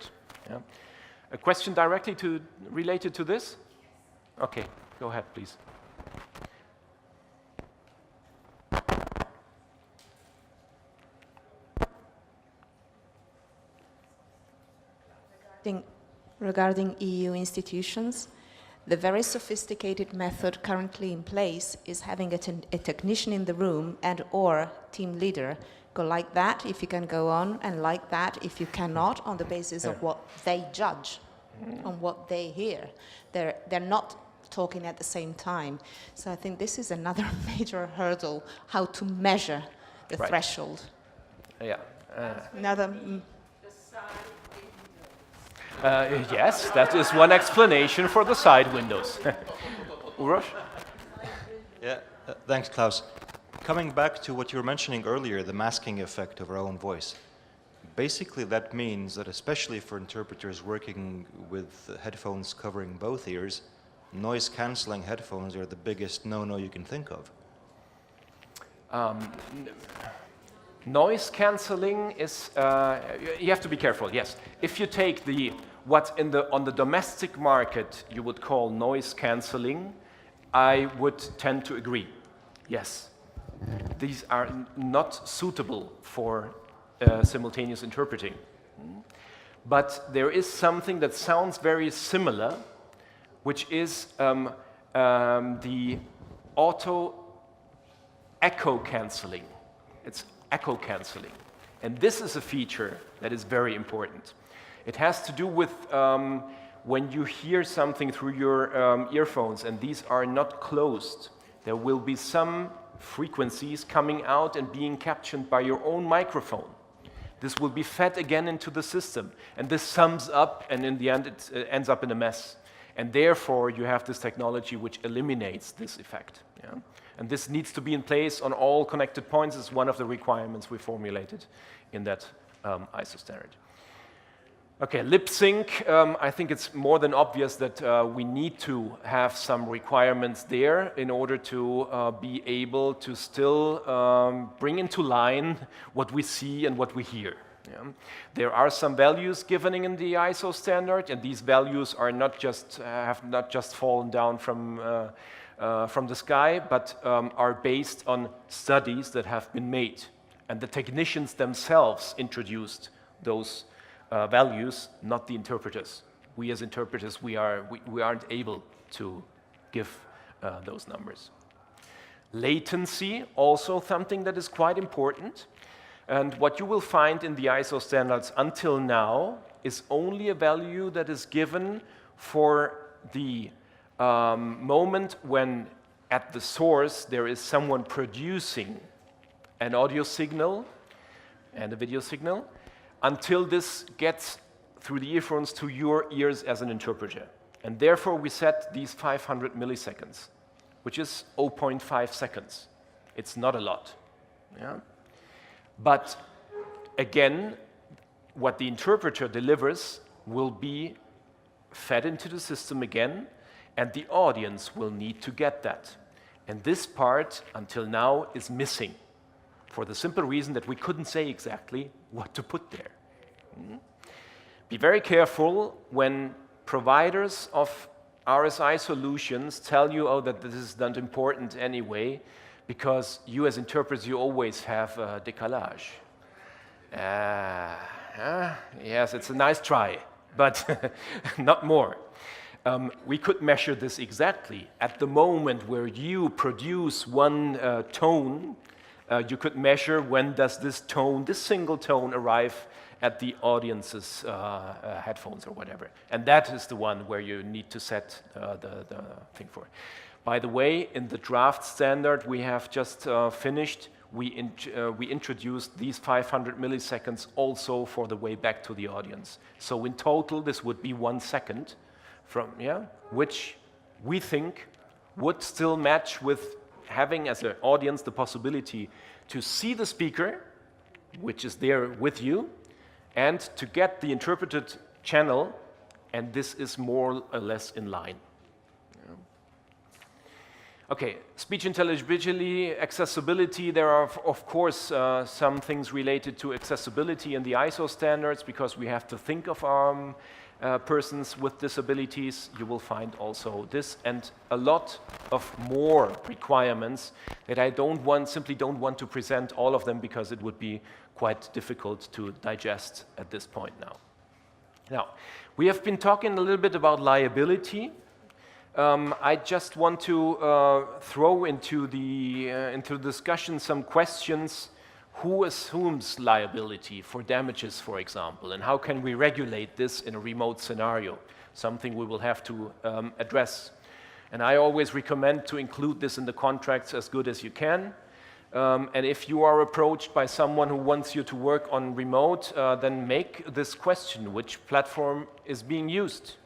Yeah. A question directly related to this? Okay, go ahead, please. Regarding EU institutions, the very sophisticated method currently in place is having a technician in the room and or team leader go like that if you can go on and like that if you cannot, on the basis of what they judge, on what they hear. They're not talking at the same time. So I think this is another major hurdle, how to measure the threshold. Yeah. Yes, that is one explanation for the side windows. Uroš? Yeah, thanks, Klaus. Coming back to what you were mentioning earlier, the masking effect of our own voice. Basically, that means that especially for interpreters working with headphones covering both ears, noise-canceling headphones are the biggest no-no you can think of. Noise cancelling is, you have to be careful, yes. If you take what on the domestic market you would call noise cancelling, I would tend to agree, yes. These are not suitable for simultaneous interpreting. But there is something that sounds very similar, which is the auto echo cancelling. It's echo cancelling. And this is a feature that is very important. It has to do with when you hear something through your earphones and these are not closed, there will be some frequencies coming out and being captured by your own microphone. This will be fed again into the system, and this sums up, and in the end it ends up in a mess. And therefore you have this technology which eliminates this effect. Yeah? And this needs to be in place on all connected points. It's one of the requirements we formulated in that ISO standard. Okay, lip sync. I think it's more than obvious that we need to have some requirements there in order to be able to still bring into line what we see and what we hear. Yeah. There are some values given in the ISO standard, and these values are not just have not just fallen down from the sky, but are based on studies that have been made, and the technicians themselves introduced those values, not the interpreters. We as interpreters, we aren't able to give those numbers. Latency, also something that is quite important. And what you will find in the ISO standards until now is only a value that is given for the moment when at the source there is someone producing an audio signal and a video signal, until this gets through the earphones to your ears as an interpreter. And therefore we set these 500 milliseconds, which is 0.5 seconds. It's not a lot. Yeah? But again, what the interpreter delivers will be fed into the system again, and the audience will need to get that. And this part, until now, is missing, for the simple reason that we couldn't say exactly what to put there. Be very careful when providers of RSI solutions tell you, oh, that this is not important anyway, because you as interpreters, you always have décalage. Yes, it's a nice try, but not more. We could measure this exactly. At the moment where you produce one tone, you could measure when does this tone, this single tone, arrive at the audience's headphones or whatever. And that is the one where you need to set the thing for. By the way, in the draft standard we have just finished, we introduced these 500 milliseconds also for the way back to the audience. So in total, this would be 1 second, which we think would still match with having as an audience the possibility to see the speaker, which is there with you, and to get the interpreted channel, and this is more or less in line. Okay, speech intelligibility, accessibility. There are, of course, some things related to accessibility in the ISO standards, because we have to think of persons with disabilities. You will find also this, and a lot of more requirements that I simply don't want to present all of them, because it would be quite difficult to digest at this point now. Now, we have been talking a little bit about liability. I just want to throw into the discussion some questions. Who assumes liability for damages, for example, and how can we regulate this in a remote scenario? Something we will have to address. And I always recommend to include this in the contracts as good as you can. And if you are approached by someone who wants you to work on remote, then make this question: which platform is being used?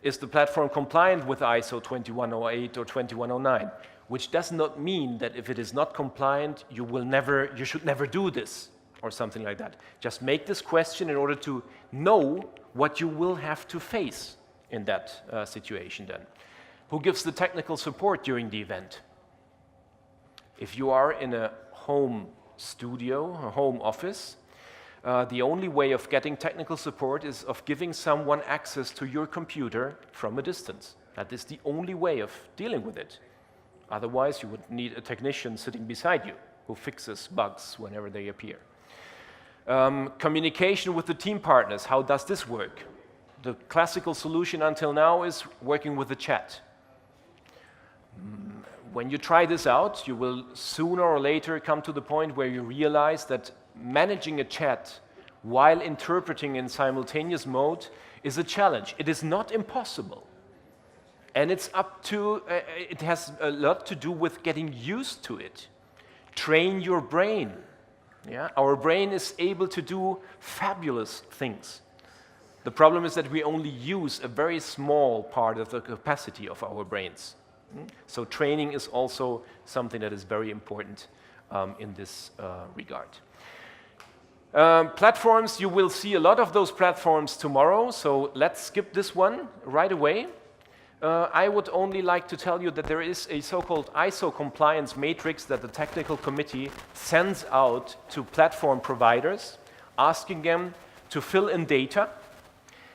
Is the platform compliant with ISO 2108 or 2109? Which does not mean that if it is not compliant, you should never do this, or something like that. Just make this question in order to know what you will have to face in that situation then. Who gives the technical support during the event? If you are in a home studio, a home office, the only way of getting technical support is of giving someone access to your computer from a distance. That is the only way of dealing with it. Otherwise, you would need a technician sitting beside you who fixes bugs whenever they appear. Communication with the team partners, how does this work? The classical solution until now is working with the chat. When you try this out, you will sooner or later come to the point where you realize that managing a chat while interpreting in simultaneous mode is a challenge. It is not impossible. And it's up to, it has a lot to do with getting used to it. Train your brain. Yeah? Our brain is able to do fabulous things. The problem is that we only use a very small part of the capacity of our brains. So training is also something that is very important in this regard. Platforms, you will see a lot of those platforms tomorrow, so let's skip this one right away. I would only like to tell you that there is a so-called ISO compliance matrix that the technical committee sends out to platform providers, asking them to fill in data.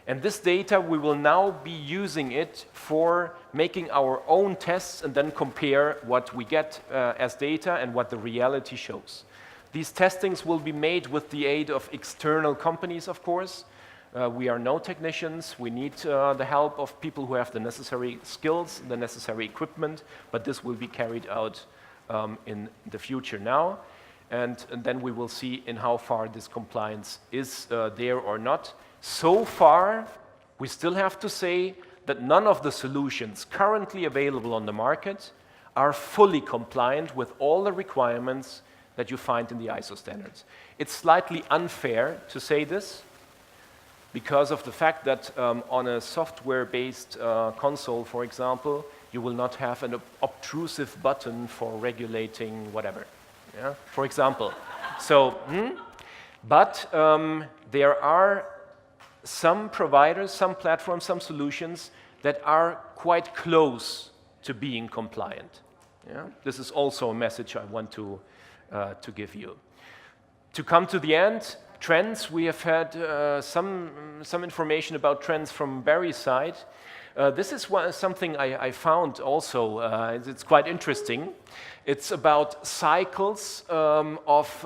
And this data, we will now be using it for making our own tests and then compare what we get as data and what the reality shows. These testings will be made with the aid of external companies, of course. We are no technicians. We need the help of people who have the necessary skills, the necessary equipment, but this will be carried out in the future now. And then we will see in how far this compliance is there or not. So far, we still have to say that none of the solutions currently available on the market are fully compliant with all the requirements that you find in the ISO standards. It's slightly unfair to say this because of the fact that on a software-based console, for example, you will not have an obtrusive button for regulating whatever, yeah? For example. So, but there are some providers, some platforms, some solutions that are quite close to being compliant. Yeah? This is also a message I want to give you. To come to the end, trends, we have had some information about trends from Barry's side. This is something I found also, it's quite interesting. It's about cycles of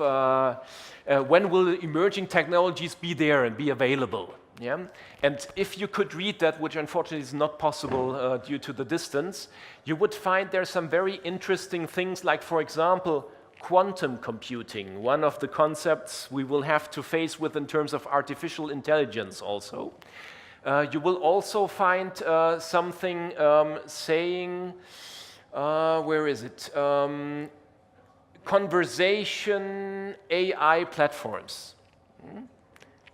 when will emerging technologies be there and be available. Yeah? And if you could read that, which unfortunately is not possible due to the distance, you would find there some very interesting things like, for example, quantum computing, one of the concepts we will have to face with in terms of artificial intelligence also. You will also find something saying, where is it? Conversation AI platforms.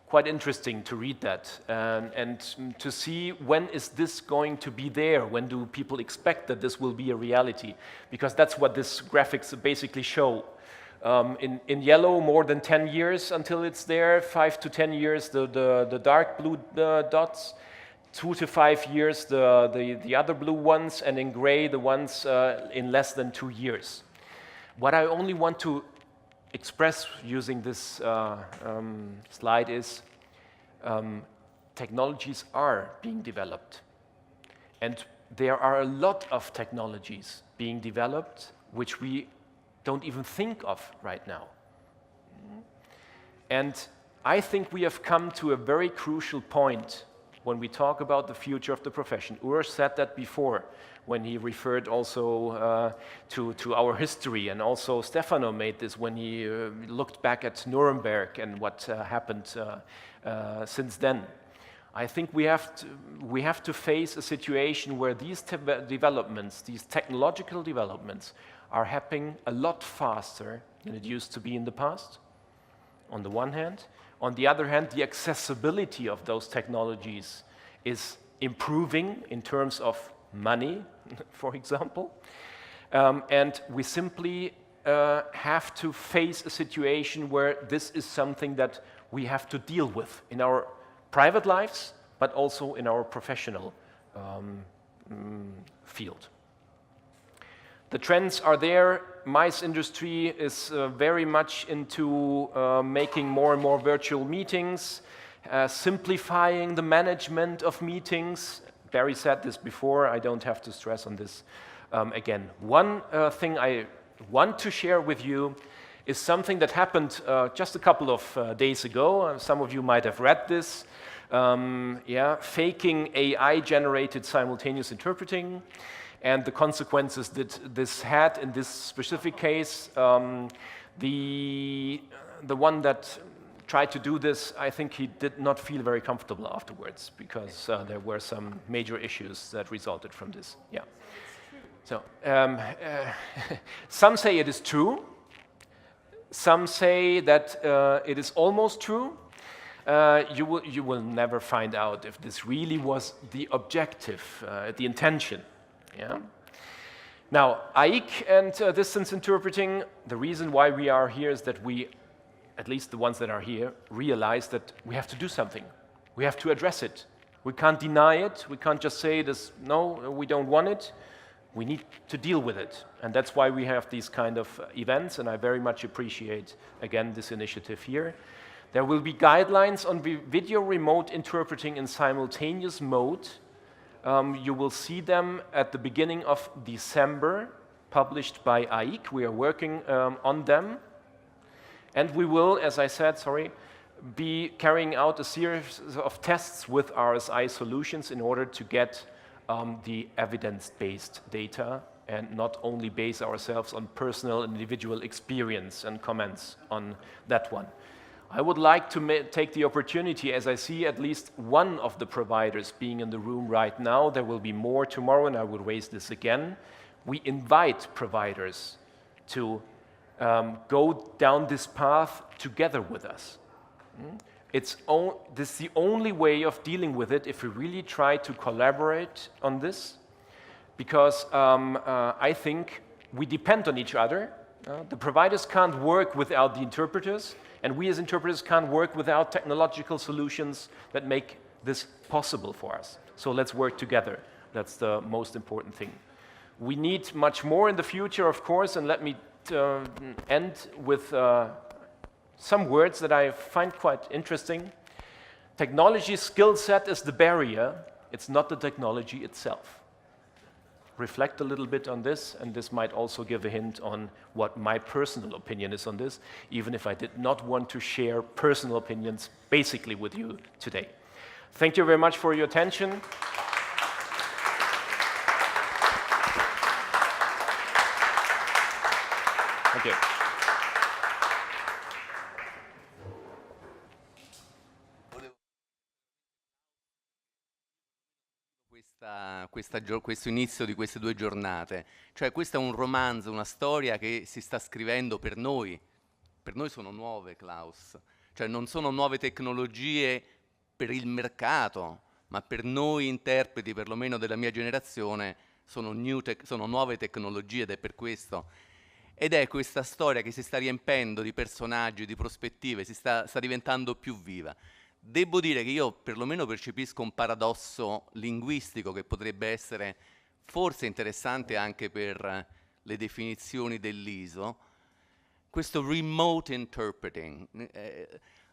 Quite interesting to read that and to see when is this going to be there, when do people expect that this will be a reality, because that's what this graphics basically show. In yellow, more than 10 years until it's there, 5 to 10 years the dark blue dots, 2 to 5 years the other blue ones, and in gray the ones in less than 2 years. What I only want to express using this slide is technologies are being developed. And there are a lot of technologies being developed which we don't even think of right now. And I think we have come to a very crucial point when we talk about the future of the profession. Urs said that before when he referred also to our history, and also Stefano made this when he looked back at Nuremberg and what happened since then. I think we have to face a situation where these developments, these technological developments, are happening a lot faster than it used to be in the past, on the one hand. On the other hand, the accessibility of those technologies is improving in terms of money, for example. And we simply have to face a situation where this is something that we have to deal with in our private lives, but also in our professional field. The trends are there. MICE industry is very much into making more and more virtual meetings, simplifying the management of meetings. Barry said this before, I don't have to stress on this again. One thing I want to share with you is something that happened just a couple of days ago. Some of you might have read this. Faking AI-generated simultaneous interpreting, and the consequences that this had in this specific case. The one that tried to do this, I think he did not feel very comfortable afterwards, because there were some major issues that resulted from this. Yeah. So some say it is true. Some say that it is almost true. You will never find out if this really was the objective, the intention. Yeah. Now, AIIC and distance interpreting, the reason why we are here is that we at least the ones that are here, realize that we have to do something. We have to address it. We can't deny it. We can't just say this, no, we don't want it. We need to deal with it. And that's why we have these kind of events, and I very much appreciate, again, this initiative here. There will be guidelines on video remote interpreting in simultaneous mode. You will see them at the beginning of December, published by AIIC. We are working on them. And we will, as I said, be carrying out a series of tests with RSI solutions in order to get the evidence-based data and not only base ourselves on personal and individual experience and comments on that one. I would like to take the opportunity, as I see at least one of the providers being in the room right now, there will be more tomorrow, and I will raise this again. We invite providers to go down this path together with us. This is the only way of dealing with it if we really try to collaborate on this, because I think we depend on each other. The providers can't work without the interpreters, and we as interpreters can't work without technological solutions that make this possible for us. So let's work together. That's the most important thing. We need much more in the future, of course, and let me end with some words that I find quite interesting. Technology skill set is the barrier. It's not the technology itself. Reflect a little bit on this, and this might also give a hint on what my personal opinion is on this, even if I did not want to share personal opinions basically with you today. Thank you very much for your attention. Thank you. Questo inizio di queste 2 giornate. Cioè questo è un romanzo, una storia che si sta scrivendo per noi. Per noi sono nuove, Klaus. Cioè non sono nuove tecnologie per il mercato, ma per noi interpreti, perlomeno della mia generazione, sono nuove tecnologie, ed è per questo. Ed è questa storia che si sta riempendo di personaggi, di prospettive, sta diventando più viva. Devo dire che io perlomeno percepisco un paradosso linguistico che potrebbe essere forse interessante anche per le definizioni dell'ISO, questo remote interpreting.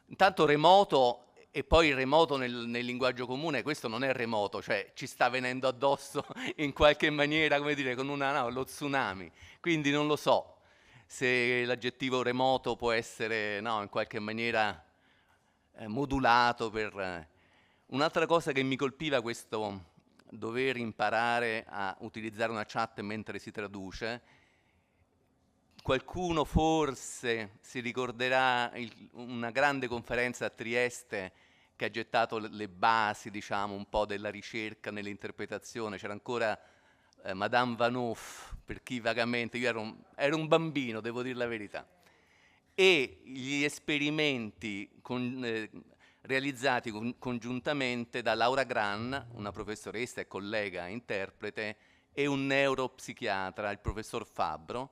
Intanto remoto, e poi il remoto nel linguaggio comune, questo non è remoto, cioè ci sta venendo addosso in qualche maniera, come dire, con lo tsunami. Quindi non lo so se l'aggettivo remoto può essere in qualche maniera modulato per... Un'altra cosa che mi colpiva questo dover imparare a utilizzare una chat mentre si traduce, qualcuno forse si ricorderà una grande conferenza a Trieste che ha gettato le basi, diciamo, un po' della ricerca nell'interpretazione. C'era ancora Madame Vanoff, per chi vagamente... Io ero un bambino, devo dire la verità. E gli esperimenti realizzati congiuntamente da Laura Gran, una professoressa e collega interprete, e un neuropsichiatra, il professor Fabbro,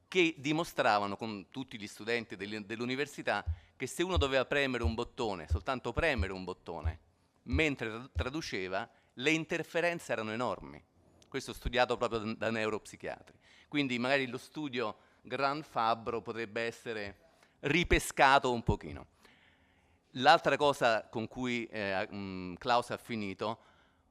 che dimostravano con tutti gli studenti dell'università che se uno doveva premere un bottone, soltanto premere un bottone, mentre traduceva, le interferenze erano enormi. Questo studiato proprio da neuropsichiatri. Quindi magari lo studio Gran Fabbro potrebbe essere ripescato un pochino. L'altra cosa con cui Klaus ha finito,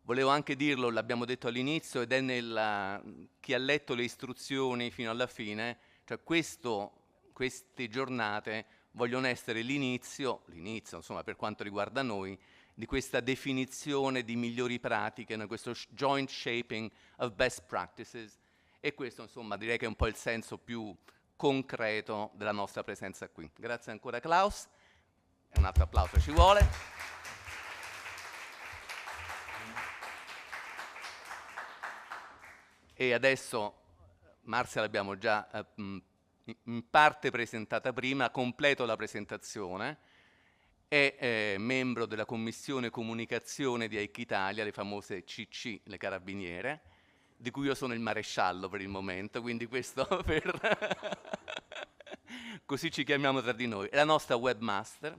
volevo anche dirlo, l'abbiamo detto all'inizio, ed è chi ha letto le istruzioni fino alla fine, cioè queste giornate vogliono essere l'inizio, insomma, per quanto riguarda noi, di questa definizione di migliori pratiche, questo joint shaping of best practices, e questo, insomma, direi che è un po' il senso più concreto della nostra presenza qui. Grazie ancora, Klaus. Un altro applauso ci vuole. E adesso, Marzia l'abbiamo già in parte presentata prima, completo la presentazione. È membro della commissione comunicazione di AIIC Italia, le famose CC, le carabiniere, di cui io sono il maresciallo per il momento, quindi questo per... così ci chiamiamo tra di noi. È la nostra webmaster,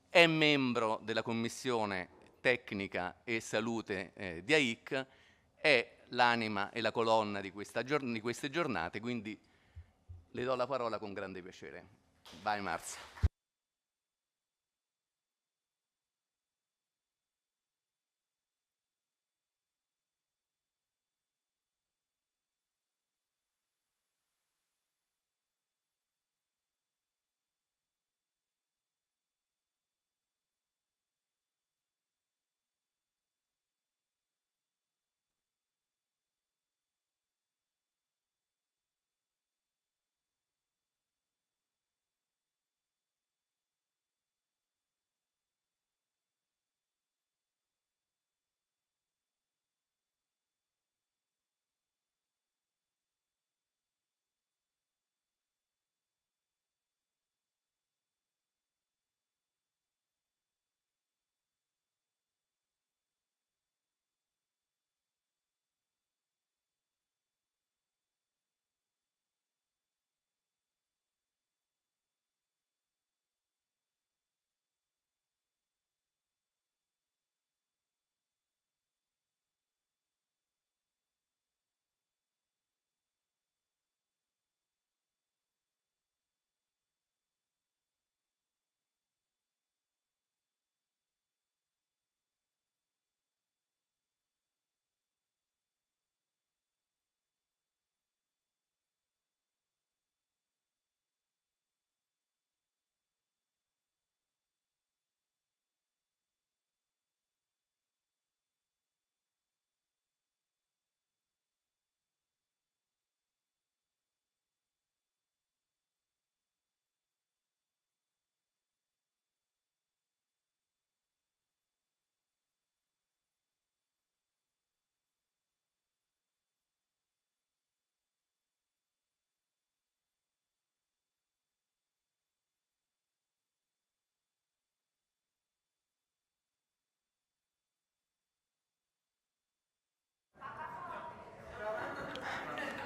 è membro della commissione tecnica e salute di AIIC, è l'anima e la colonna di queste giornate, quindi le do la parola con grande piacere. Vai Marzia.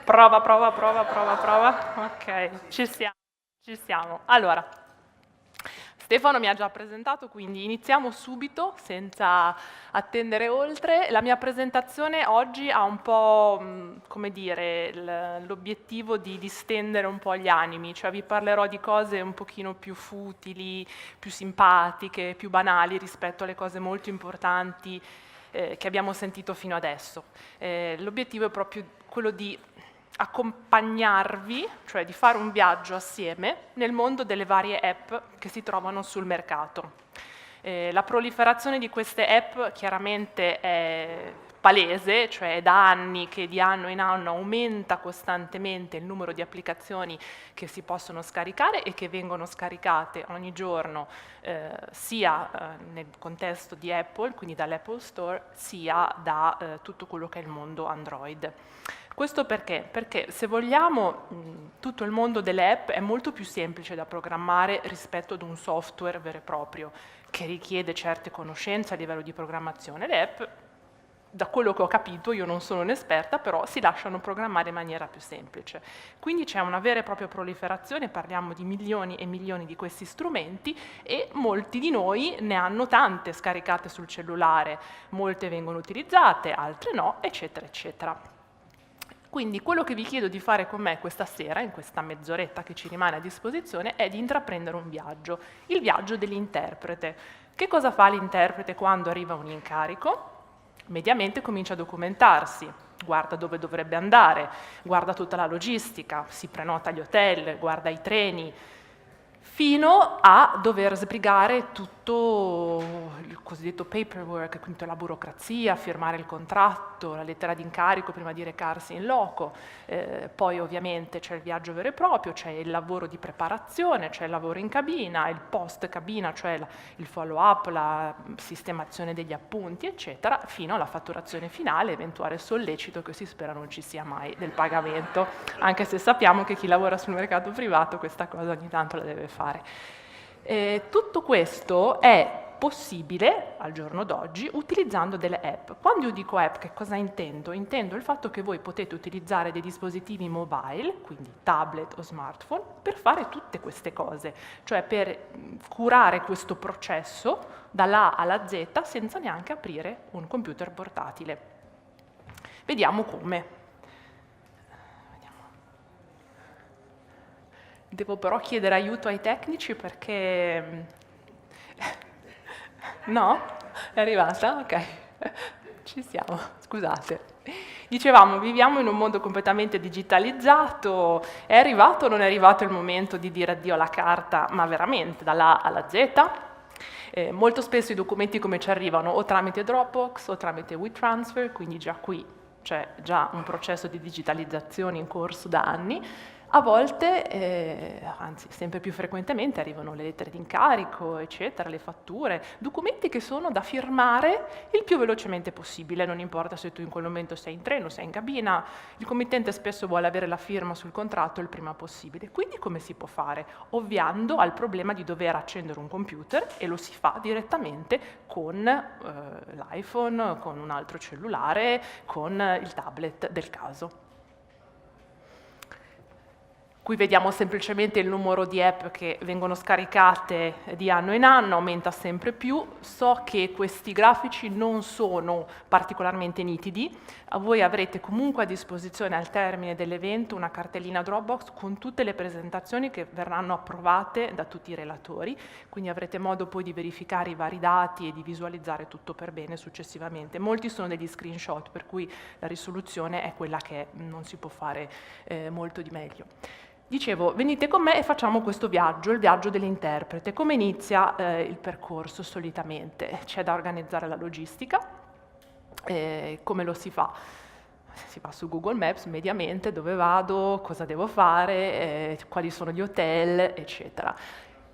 Prova, prova, prova, prova, prova. Ok, ci siamo, ci siamo. Allora, Stefano mi ha già presentato, quindi iniziamo subito, senza attendere oltre. La mia presentazione oggi ha un po', come dire, l'obiettivo di distendere un po' gli animi, cioè vi parlerò di cose un pochino più futili, più simpatiche, più banali rispetto alle cose molto importanti che abbiamo sentito fino adesso. L'obiettivo è proprio quello di accompagnarvi, cioè di fare un viaggio assieme nel mondo delle varie app che si trovano sul mercato. La proliferazione di queste app chiaramente è palese, cioè è da anni che di anno in anno aumenta costantemente il numero di applicazioni che si possono scaricare e che vengono scaricate ogni giorno sia nel contesto di Apple, quindi dall'Apple Store, sia da tutto quello che è il mondo Android. Questo perché? Perché se vogliamo tutto il mondo delle app è molto più semplice da programmare rispetto ad un software vero e proprio che richiede certe conoscenze a livello di programmazione. Le app, da quello che ho capito, io non sono un'esperta, però si lasciano programmare in maniera più semplice. Quindi c'è una vera e propria proliferazione, parliamo di milioni e milioni di questi strumenti e molti di noi ne hanno tante scaricate sul cellulare, molte vengono utilizzate, altre no, eccetera, eccetera. Quindi quello che vi chiedo di fare con me questa sera, in questa mezz'oretta che ci rimane a disposizione, è di intraprendere un viaggio, il viaggio dell'interprete. Che cosa fa l'interprete quando arriva un incarico? Mediamente comincia a documentarsi, guarda dove dovrebbe andare, guarda tutta la logistica, si prenota gli hotel, guarda i treni, fino a dover sbrigare tutto il cosiddetto paperwork, quindi la burocrazia, firmare il contratto, la lettera d'incarico prima di recarsi in loco, poi ovviamente c'è il viaggio vero e proprio, c'è il lavoro di preparazione, c'è il lavoro in cabina, il post cabina, cioè il follow up, la sistemazione degli appunti, eccetera, fino alla fatturazione finale, eventuale sollecito che si spera non ci sia mai del pagamento, anche se sappiamo che chi lavora sul mercato privato questa cosa ogni tanto la deve fare. Tutto questo è possibile al giorno d'oggi utilizzando delle app. Quando io dico app, che cosa intendo? Intendo il fatto che voi potete utilizzare dei dispositivi mobile, quindi tablet o smartphone, per fare tutte queste cose, cioè per curare questo processo dalla A alla Z senza neanche aprire un computer portatile. Vediamo come. Devo però chiedere aiuto ai tecnici perché... No? È arrivata? Ok. Ci siamo, scusate. Dicevamo, viviamo in un mondo completamente digitalizzato, è arrivato o non è arrivato il momento di dire addio alla carta, ma veramente, dalla A alla Z? Molto spesso i documenti come ci arrivano o tramite Dropbox o tramite WeTransfer, quindi già qui c'è già un processo di digitalizzazione in corso da anni. A volte, anzi sempre più frequentemente, arrivano le lettere d'incarico, eccetera, le fatture, documenti che sono da firmare il più velocemente possibile, non importa se tu in quel momento sei in treno, sei in cabina, il committente spesso vuole avere la firma sul contratto il prima possibile. Quindi come si può fare? Ovviando al problema di dover accendere un computer, e lo si fa direttamente con l'iPhone, con un altro cellulare, con il tablet del caso. Qui vediamo semplicemente il numero di app che vengono scaricate di anno in anno, aumenta sempre più. So che questi grafici non sono particolarmente nitidi, voi avrete comunque a disposizione al termine dell'evento una cartellina Dropbox con tutte le presentazioni che verranno approvate da tutti i relatori, quindi avrete modo poi di verificare i vari dati e di visualizzare tutto per bene successivamente. Molti sono degli screenshot, per cui la risoluzione è quella che non si può fare molto di meglio. Dicevo, venite con me e facciamo questo viaggio, il viaggio dell'interprete. Come inizia il percorso solitamente? C'è da organizzare la logistica. Come lo si fa? Si va su Google Maps mediamente, dove vado, cosa devo fare, quali sono gli hotel, eccetera.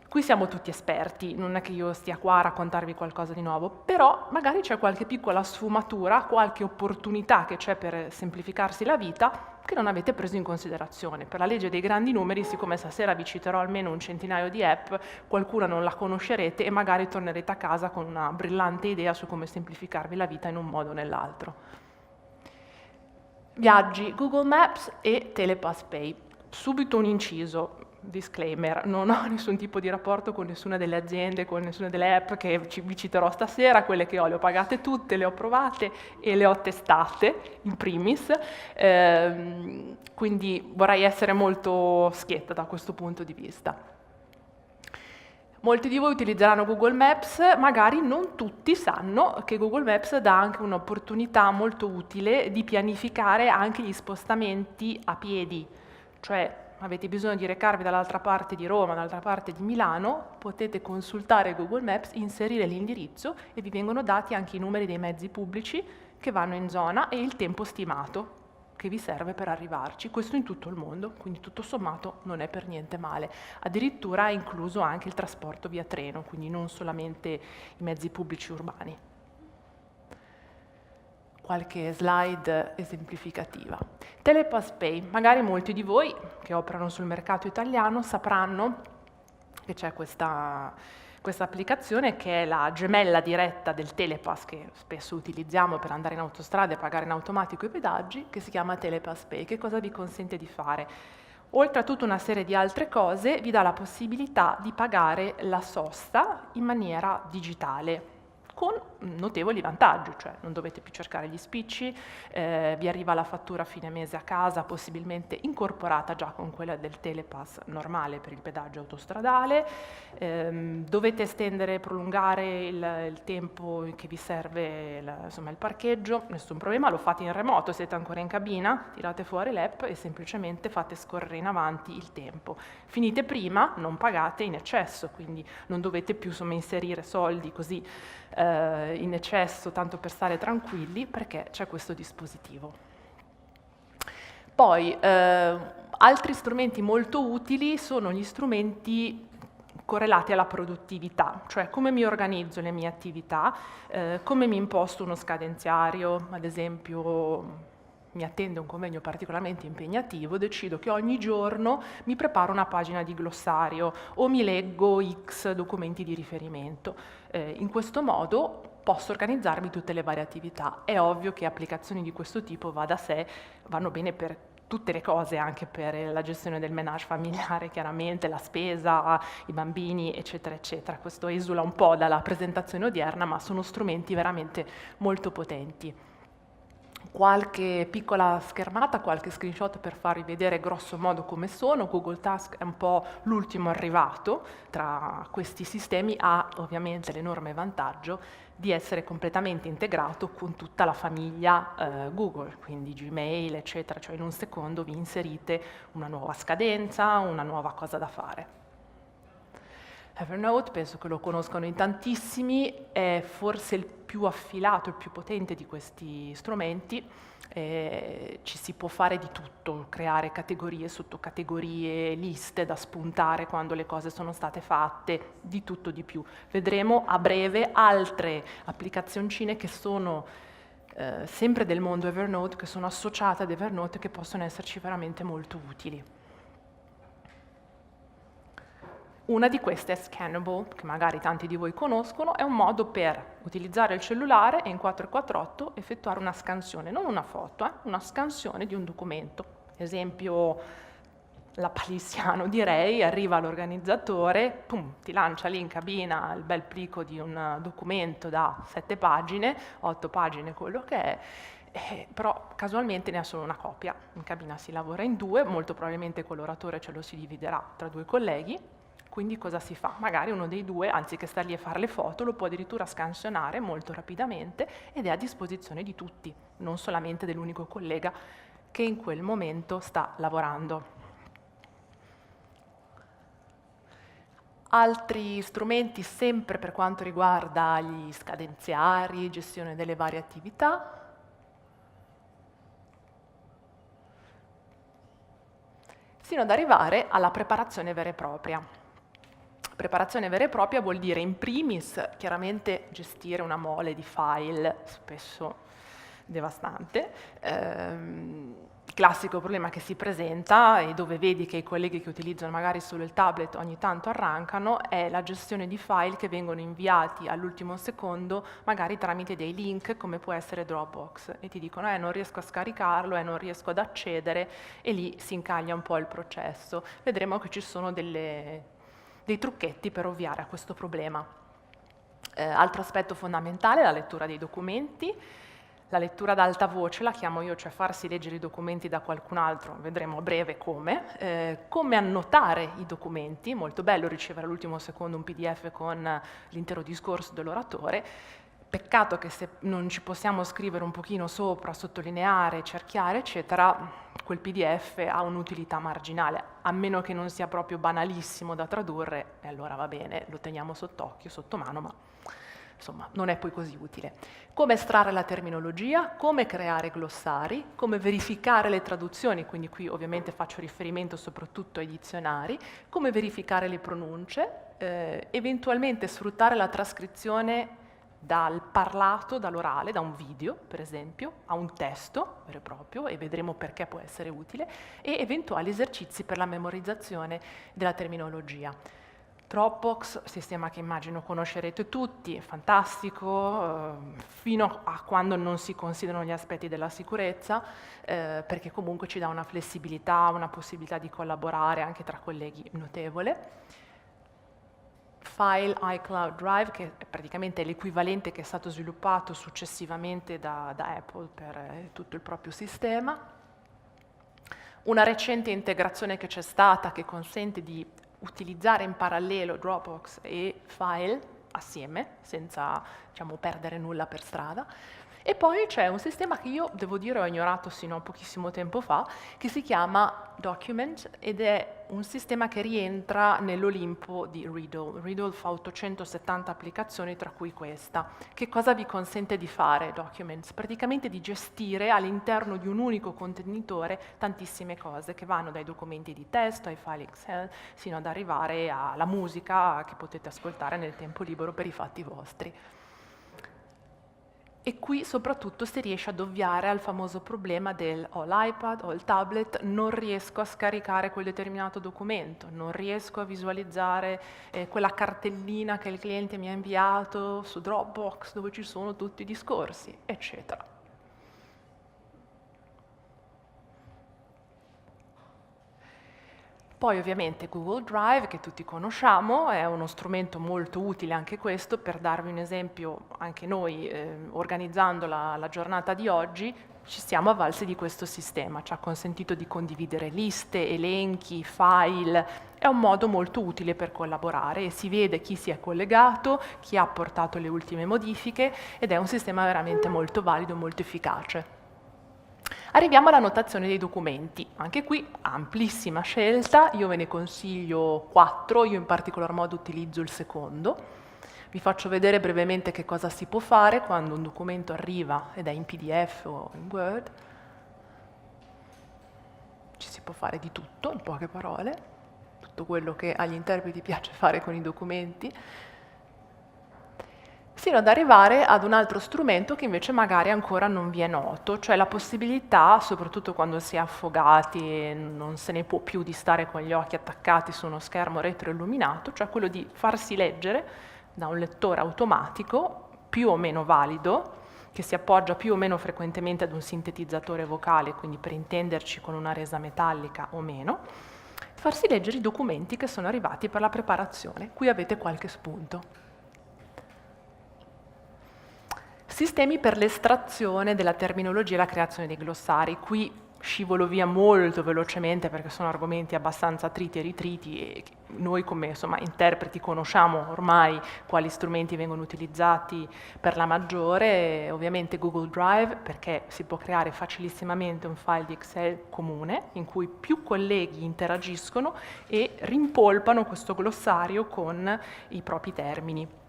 Qui siamo tutti esperti, non è che io stia qua a raccontarvi qualcosa di nuovo, però magari c'è qualche piccola sfumatura, qualche opportunità che c'è per semplificarsi la vita che non avete preso in considerazione. Per la legge dei grandi numeri, siccome stasera vi citerò almeno un centinaio di app, qualcuna non la conoscerete e magari tornerete a casa con una brillante idea su come semplificarvi la vita in un modo o nell'altro. Viaggi, Google Maps e Telepass Pay. Subito un inciso. Disclaimer, non ho nessun tipo di rapporto con nessuna delle aziende, con nessuna delle app che vi citerò stasera. Quelle che ho le ho pagate tutte, le ho provate e le ho testate in primis, quindi vorrei essere molto schietta da questo punto di vista. Molti di voi utilizzeranno Google Maps, magari non tutti sanno che Google Maps dà anche un'opportunità molto utile di pianificare anche gli spostamenti a piedi, cioè avete bisogno di recarvi dall'altra parte di Roma, dall'altra parte di Milano, potete consultare Google Maps, inserire l'indirizzo e vi vengono dati anche i numeri dei mezzi pubblici che vanno in zona e il tempo stimato che vi serve per arrivarci. Questo in tutto il mondo, quindi tutto sommato non è per niente male. Addirittura è incluso anche il trasporto via treno, quindi non solamente i mezzi pubblici urbani. Qualche slide esemplificativa. Telepass Pay, magari molti di voi che operano sul mercato italiano sapranno che c'è questa applicazione che è la gemella diretta del Telepass che spesso utilizziamo per andare in autostrada e pagare in automatico i pedaggi, che si chiama Telepass Pay. Che cosa vi consente di fare? Oltre a tutta una serie di altre cose, vi dà la possibilità di pagare la sosta in maniera digitale, con notevoli vantaggi, cioè non dovete più cercare gli spicci, vi arriva la fattura a fine mese a casa, possibilmente incorporata già con quella del Telepass normale per il pedaggio autostradale, dovete estendere e prolungare il tempo che vi serve il parcheggio, nessun problema, lo fate in remoto, siete ancora in cabina, tirate fuori l'app e semplicemente fate scorrere in avanti il tempo. Finite prima, non pagate in eccesso, quindi non dovete più inserire soldi così in eccesso tanto per stare tranquilli, perché c'è questo dispositivo. Poi altri strumenti molto utili sono gli strumenti correlati alla produttività, cioè come mi organizzo le mie attività, come mi imposto uno scadenziario, ad esempio mi attende un convegno particolarmente impegnativo, decido che ogni giorno mi preparo una pagina di glossario o mi leggo X documenti di riferimento. In questo modo posso organizzarmi tutte le varie attività. È ovvio che applicazioni di questo tipo, va da sé, vanno bene per tutte le cose, anche per la gestione del menage familiare, chiaramente, la spesa, i bambini, eccetera, eccetera. Questo esula un po' dalla presentazione odierna, ma sono strumenti veramente molto potenti. Qualche piccola schermata, qualche screenshot per farvi vedere grosso modo come sono. Google Task è un po' l'ultimo arrivato tra questi sistemi, ha ovviamente l'enorme vantaggio di essere completamente integrato con tutta la famiglia Google, quindi Gmail, eccetera, cioè in un secondo vi inserite una nuova scadenza, una nuova cosa da fare. Evernote, penso che lo conoscano in tantissimi, è forse il più affilato, il più potente di questi strumenti. Ci si può fare di tutto, creare categorie, sottocategorie, liste da spuntare quando le cose sono state fatte, di tutto di più. Vedremo a breve altre applicazioncine che sono sempre del mondo Evernote, che sono associate ad Evernote e che possono esserci veramente molto utili. Una di queste è Scannable, che magari tanti di voi conoscono, è un modo per utilizzare il cellulare e in 448 effettuare una scansione, non una foto, una scansione di un documento. Esempio lapalissiano direi, arriva l'organizzatore, pum, ti lancia lì in cabina il bel plico di un documento da 7 pagine, 8 pagine, quello che è, però casualmente ne ha solo una copia. In cabina si lavora in 2, molto probabilmente il coloratore ce lo si dividerà tra 2 colleghi. Quindi cosa si fa? Magari uno dei 2, anziché star lì a fare le foto, lo può addirittura scansionare molto rapidamente ed è a disposizione di tutti, non solamente dell'unico collega che in quel momento sta lavorando. Altri strumenti, sempre per quanto riguarda gli scadenziari, gestione delle varie attività. Sino ad arrivare alla preparazione vera e propria. Preparazione vera e propria vuol dire in primis chiaramente gestire una mole di file, spesso devastante. Il classico problema che si presenta e dove vedi che i colleghi che utilizzano magari solo il tablet ogni tanto arrancano è la gestione di file che vengono inviati all'ultimo secondo, magari tramite dei link come può essere Dropbox, e ti dicono non riesco a scaricarlo, non riesco ad accedere, e lì si incaglia un po' il processo. Vedremo che ci sono dei trucchetti per ovviare a questo problema. Altro aspetto fondamentale è la lettura dei documenti. La lettura ad alta voce la chiamo io, cioè farsi leggere i documenti da qualcun altro, vedremo a breve come. Come annotare i documenti, molto bello ricevere all'ultimo secondo un PDF con l'intero discorso dell'oratore. Peccato che se non ci possiamo scrivere un pochino sopra, sottolineare, cerchiare, eccetera, quel PDF ha un'utilità marginale, a meno che non sia proprio banalissimo da tradurre, e allora va bene, lo teniamo sott'occhio, sotto mano, ma insomma non è poi così utile. Come estrarre la terminologia, come creare glossari, come verificare le traduzioni, quindi qui ovviamente faccio riferimento soprattutto ai dizionari, come verificare le pronunce, eventualmente sfruttare la trascrizione dal parlato, dall'orale, da un video, per esempio, a un testo vero e proprio, e vedremo perché può essere utile, e eventuali esercizi per la memorizzazione della terminologia. Dropbox, sistema che immagino conoscerete tutti, fantastico, fino a quando non si considerano gli aspetti della sicurezza, perché comunque ci dà una flessibilità, una possibilità di collaborare anche tra colleghi notevole. File iCloud Drive, che è praticamente l'equivalente che è stato sviluppato successivamente da Apple per tutto il proprio sistema. Una recente integrazione che c'è stata che consente di utilizzare in parallelo Dropbox e File assieme, senza perdere nulla per strada. E poi c'è un sistema che io, devo dire, ho ignorato sino a pochissimo tempo fa, che si chiama Document, ed è un sistema che rientra nell'Olimpo di Riddle. Riddle fa 870 applicazioni, tra cui questa. Che cosa vi consente di fare Documents? Praticamente di gestire all'interno di un unico contenitore tantissime cose, che vanno dai documenti di testo, ai file Excel, sino ad arrivare alla musica che potete ascoltare nel tempo libero per i fatti vostri. E qui soprattutto si riesce ad ovviare al famoso problema del ho l'iPad, ho il tablet, non riesco a scaricare quel determinato documento, non riesco a visualizzare quella cartellina che il cliente mi ha inviato su Dropbox dove ci sono tutti i discorsi, eccetera. Poi ovviamente Google Drive, che tutti conosciamo, è uno strumento molto utile anche questo. Per darvi un esempio, anche noi organizzando la giornata di oggi ci siamo avvalsi di questo sistema, ci ha consentito di condividere liste, elenchi, file, è un modo molto utile per collaborare e si vede chi si è collegato, chi ha apportato le ultime modifiche ed è un sistema veramente molto valido, molto efficace. Arriviamo alla notazione dei documenti, anche qui amplissima scelta, io ve ne consiglio 4, io in particolar modo utilizzo il secondo. Vi faccio vedere brevemente che cosa si può fare quando un documento arriva ed è in PDF o in Word. Ci si può fare di tutto, in poche parole, tutto quello che agli interpreti piace fare con i documenti, sino ad arrivare ad un altro strumento che invece magari ancora non vi è noto, cioè la possibilità, soprattutto quando si è affogati e non se ne può più di stare con gli occhi attaccati su uno schermo retroilluminato, cioè quello di farsi leggere da un lettore automatico, più o meno valido, che si appoggia più o meno frequentemente ad un sintetizzatore vocale, quindi per intenderci con una resa metallica o meno, farsi leggere i documenti che sono arrivati per la preparazione. Qui avete qualche spunto. Sistemi per l'estrazione della terminologia e la creazione dei glossari. Qui scivolo via molto velocemente perché sono argomenti abbastanza triti e ritriti e noi come interpreti conosciamo ormai quali strumenti vengono utilizzati per la maggiore, ovviamente Google Drive perché si può creare facilissimamente un file di Excel comune in cui più colleghi interagiscono e rimpolpano questo glossario con i propri termini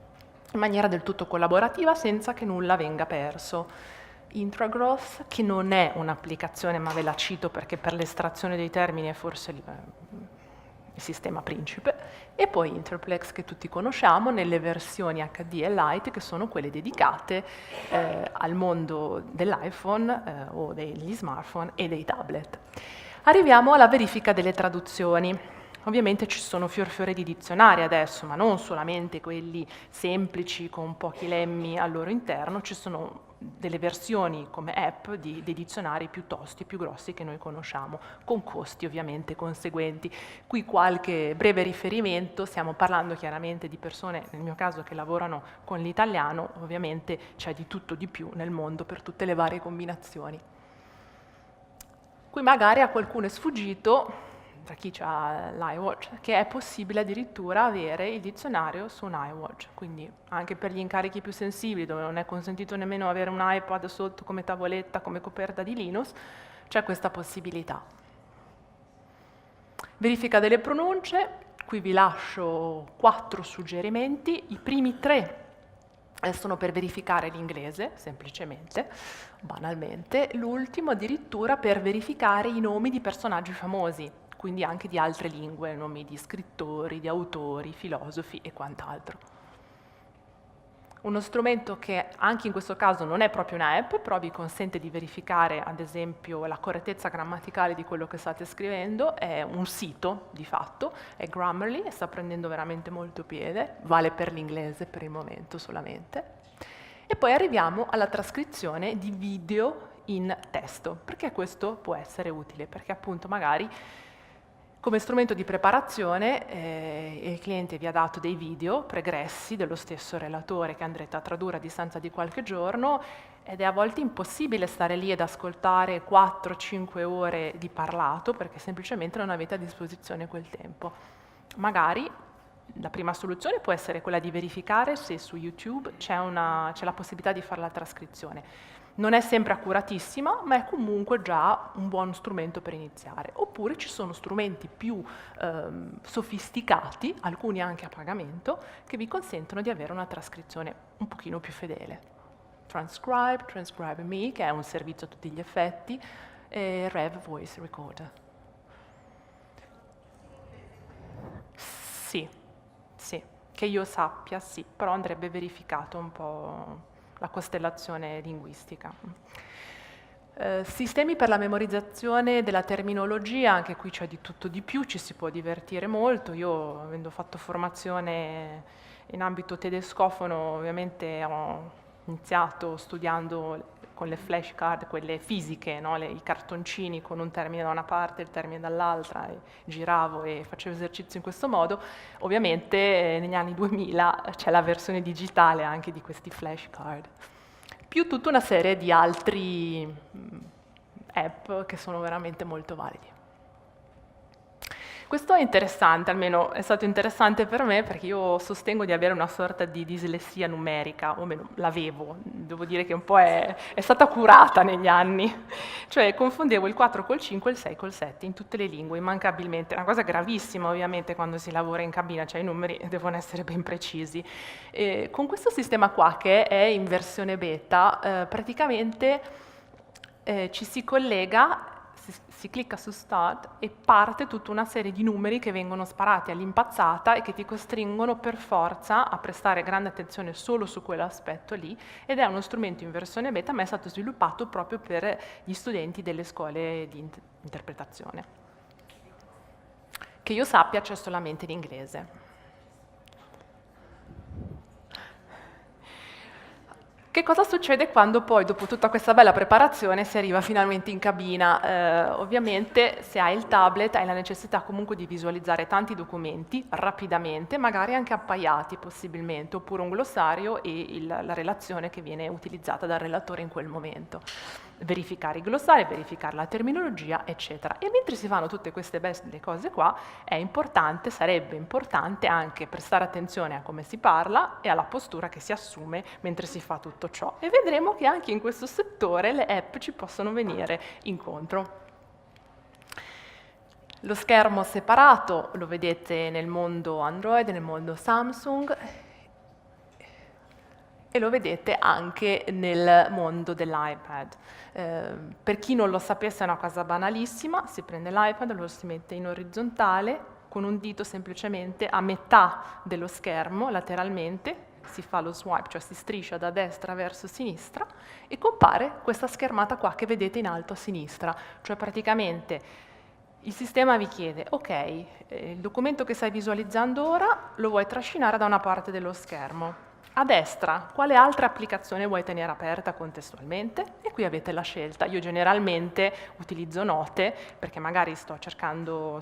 in maniera del tutto collaborativa senza che nulla venga perso. Intragross, che non è un'applicazione, ma ve la cito perché per l'estrazione dei termini è forse il sistema principe, e poi Interplex, che tutti conosciamo, nelle versioni HD e Lite, che sono quelle dedicate al mondo dell'iPhone o degli smartphone e dei tablet. Arriviamo alla verifica delle traduzioni. Ovviamente ci sono fior di dizionari adesso, ma non solamente quelli semplici con pochi lemmi al loro interno, ci sono delle versioni come app dei dizionari più tosti, più grossi che noi conosciamo, con costi ovviamente conseguenti. Qui qualche breve riferimento, stiamo parlando chiaramente di persone, nel mio caso, che lavorano con l'italiano, ovviamente c'è di tutto di più nel mondo per tutte le varie combinazioni. Qui magari a qualcuno è sfuggito, tra chi ha l'iWatch, che è possibile addirittura avere il dizionario su un iWatch, quindi anche per gli incarichi più sensibili, dove non è consentito nemmeno avere un iPad sotto come tavoletta, come coperta di Linux, c'è questa possibilità. Verifica delle pronunce, qui vi lascio 4 suggerimenti, i primi 3 sono per verificare l'inglese, semplicemente, banalmente, l'ultimo addirittura per verificare i nomi di personaggi famosi, quindi anche di altre lingue, nomi di scrittori, di autori, filosofi e quant'altro. Uno strumento che anche in questo caso non è proprio una app, però vi consente di verificare ad esempio la correttezza grammaticale di quello che state scrivendo, è un sito di fatto, è Grammarly e sta prendendo veramente molto piede, vale per l'inglese per il momento solamente. E poi arriviamo alla trascrizione di video in testo. Perché questo può essere utile? Perché appunto magari come strumento di preparazione il cliente vi ha dato dei video pregressi dello stesso relatore che andrete a tradurre a distanza di qualche giorno ed è a volte impossibile stare lì ed ascoltare 4-5 ore di parlato perché semplicemente non avete a disposizione quel tempo. Magari la prima soluzione può essere quella di verificare se su YouTube c'è la possibilità di fare la trascrizione. Non è sempre accuratissima, ma è comunque già un buon strumento per iniziare. Oppure ci sono strumenti più sofisticati, alcuni anche a pagamento, che vi consentono di avere una trascrizione un pochino più fedele. Transcribe Me, che è un servizio a tutti gli effetti, e Rev Voice Recorder. Sì, che io sappia sì, però andrebbe verificato un po' la costellazione linguistica. Sistemi per la memorizzazione della terminologia, anche qui c'è di tutto di più, ci si può divertire molto. Io, avendo fatto formazione in ambito tedescofono, ovviamente ho iniziato studiando con le flashcard, quelle fisiche, no? I cartoncini con un termine da una parte e il termine dall'altra, e giravo e facevo esercizio in questo modo. Ovviamente negli anni 2000 c'è la versione digitale anche di questi flashcard, più tutta una serie di altri app che sono veramente molto validi. Questo è interessante, almeno è stato interessante per me, perché io sostengo di avere una sorta di dislessia numerica, o meno l'avevo, devo dire che un po' è stata curata negli anni, cioè confondevo il 4 col 5 e il 6 col 7 in tutte le lingue, immancabilmente, una cosa gravissima ovviamente quando si lavora in cabina, cioè i numeri devono essere ben precisi. Con questo sistema qua, che è in versione beta, praticamente ci si collega, si clicca su Start e parte tutta una serie di numeri che vengono sparati all'impazzata e che ti costringono per forza a prestare grande attenzione solo su quell'aspetto lì, ed è uno strumento in versione beta, ma è stato sviluppato proprio per gli studenti delle scuole di interpretazione. Che io sappia c'è solamente in inglese. Che cosa succede quando poi, dopo tutta questa bella preparazione, si arriva finalmente in cabina? Ovviamente, se hai il tablet, hai la necessità comunque di visualizzare tanti documenti rapidamente, magari anche appaiati possibilmente, oppure un glossario e la relazione che viene utilizzata dal relatore in quel momento. Verificare i glossari, verificare la terminologia, eccetera. E mentre si fanno tutte queste belle cose qua, è importante, sarebbe importante anche prestare attenzione a come si parla e alla postura che si assume mentre si fa tutto ciò. E vedremo che anche in questo settore le app ci possono venire incontro. Lo schermo separato lo vedete nel mondo Android, nel mondo Samsung, e lo vedete anche nel mondo dell'iPad. Per chi non lo sapesse è una cosa banalissima, si prende l'iPad, lo si mette in orizzontale, con un dito semplicemente a metà dello schermo, lateralmente, si fa lo swipe, cioè si striscia da destra verso sinistra, e compare questa schermata qua che vedete in alto a sinistra, cioè praticamente il sistema vi chiede, ok, il documento che stai visualizzando ora lo vuoi trascinare da una parte dello schermo. A destra, quale altra applicazione vuoi tenere aperta contestualmente? E qui avete la scelta. Io generalmente utilizzo note, perché magari sto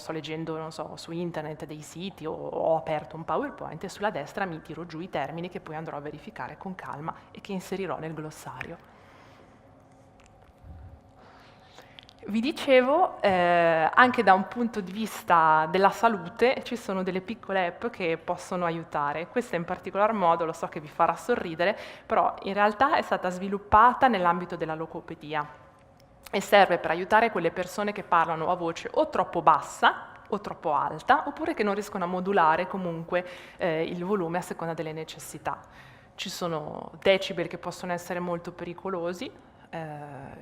leggendo, non so, su internet dei siti, o ho aperto un PowerPoint, e sulla destra mi tiro giù i termini che poi andrò a verificare con calma e che inserirò nel glossario. Vi dicevo, anche da un punto di vista della salute ci sono delle piccole app che possono aiutare. Questa in particolar modo, lo so che vi farà sorridere, però in realtà è stata sviluppata nell'ambito della logopedia e serve per aiutare quelle persone che parlano a voce o troppo bassa o troppo alta, oppure che non riescono a modulare comunque il volume a seconda delle necessità. Ci sono decibel che possono essere molto pericolosi,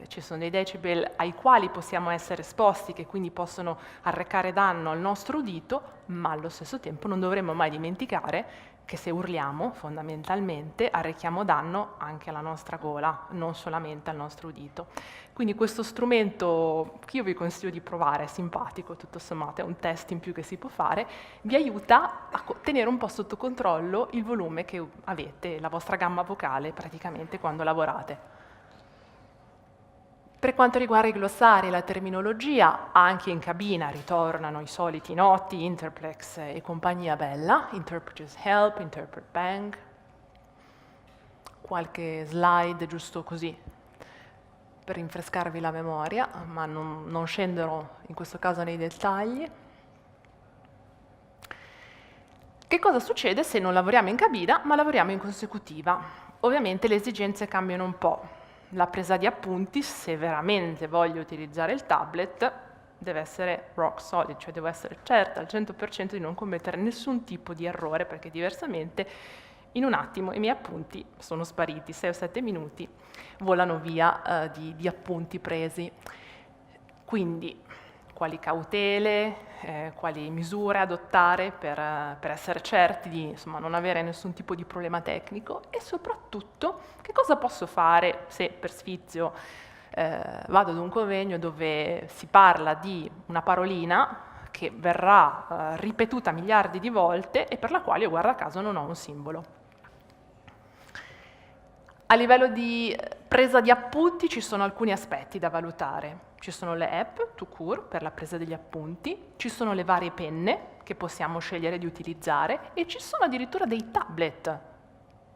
ci sono dei decibel ai quali possiamo essere esposti, che quindi possono arrecare danno al nostro udito, ma allo stesso tempo non dovremmo mai dimenticare che se urliamo, fondamentalmente, arrechiamo danno anche alla nostra gola, non solamente al nostro udito. Quindi questo strumento, che io vi consiglio di provare, è simpatico, tutto sommato, è un test in più che si può fare, vi aiuta a tenere un po' sotto controllo il volume che avete, la vostra gamma vocale, praticamente, quando lavorate. Per quanto riguarda i glossari e la terminologia, anche in cabina ritornano i soliti noti, Interplex e compagnia bella, Interpreters Help, Interpret Bank, qualche slide giusto così per rinfrescarvi la memoria, ma non scenderò in questo caso nei dettagli. Che cosa succede se non lavoriamo in cabina ma lavoriamo in consecutiva? Ovviamente le esigenze cambiano un po'. La presa di appunti, se veramente voglio utilizzare il tablet, deve essere rock solid, cioè devo essere certa al 100% di non commettere nessun tipo di errore, perché diversamente in un attimo i miei appunti sono spariti, 6 o 7 minuti volano via di appunti presi. Quindi quali cautele, quali misure adottare per essere certi di insomma, non avere nessun tipo di problema tecnico e soprattutto che cosa posso fare se per sfizio vado ad un convegno dove si parla di una parolina che verrà ripetuta miliardi di volte e per la quale io guarda caso non ho un simbolo. A livello di presa di appunti ci sono alcuni aspetti da valutare. Ci sono le app, tout court, per la presa degli appunti, ci sono le varie penne che possiamo scegliere di utilizzare e ci sono addirittura dei tablet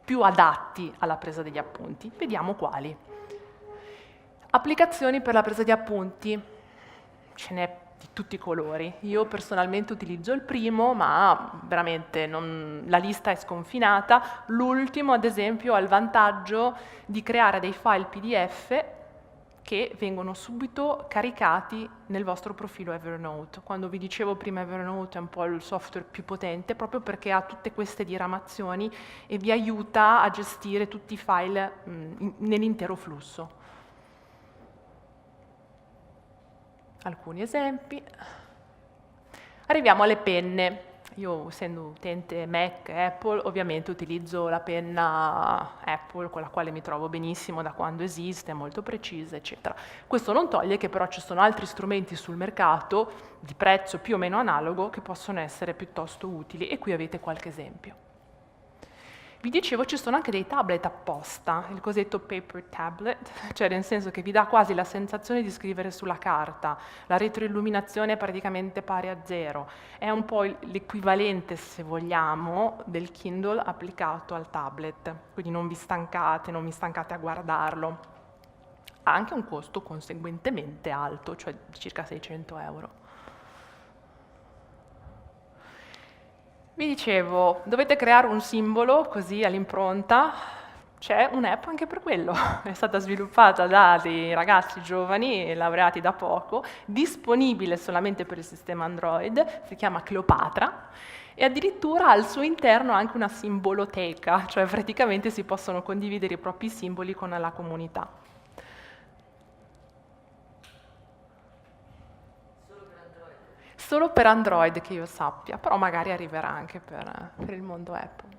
più adatti alla presa degli appunti. Vediamo quali. Applicazioni per la presa di appunti. Ce n'è di tutti i colori. Io personalmente utilizzo il primo, ma veramente la lista è sconfinata. L'ultimo, ad esempio, ha il vantaggio di creare dei file PDF che vengono subito caricati nel vostro profilo Evernote. Quando vi dicevo prima Evernote è un po' il software più potente, proprio perché ha tutte queste diramazioni e vi aiuta a gestire tutti i file nell'intero flusso. Alcuni esempi. Arriviamo alle penne. Io, essendo utente Mac e Apple, ovviamente utilizzo la penna Apple, con la quale mi trovo benissimo da quando esiste, è molto precisa, eccetera. Questo non toglie che però ci sono altri strumenti sul mercato, di prezzo più o meno analogo, che possono essere piuttosto utili, e qui avete qualche esempio. Vi dicevo, ci sono anche dei tablet apposta, il cosiddetto paper tablet, cioè nel senso che vi dà quasi la sensazione di scrivere sulla carta, la retroilluminazione è praticamente pari a 0, è un po' l'equivalente, se vogliamo, del Kindle applicato al tablet, quindi non vi stancate a guardarlo. Ha anche un costo conseguentemente alto, cioè di circa 600 euro. Vi dicevo, dovete creare un simbolo così all'impronta, c'è un'app anche per quello, è stata sviluppata da dei ragazzi giovani, laureati da poco, disponibile solamente per il sistema Android, si chiama Cleopatra e addirittura ha al suo interno anche una simboloteca, cioè praticamente si possono condividere i propri simboli con la comunità. Solo per Android che io sappia, però magari arriverà anche per il mondo Apple.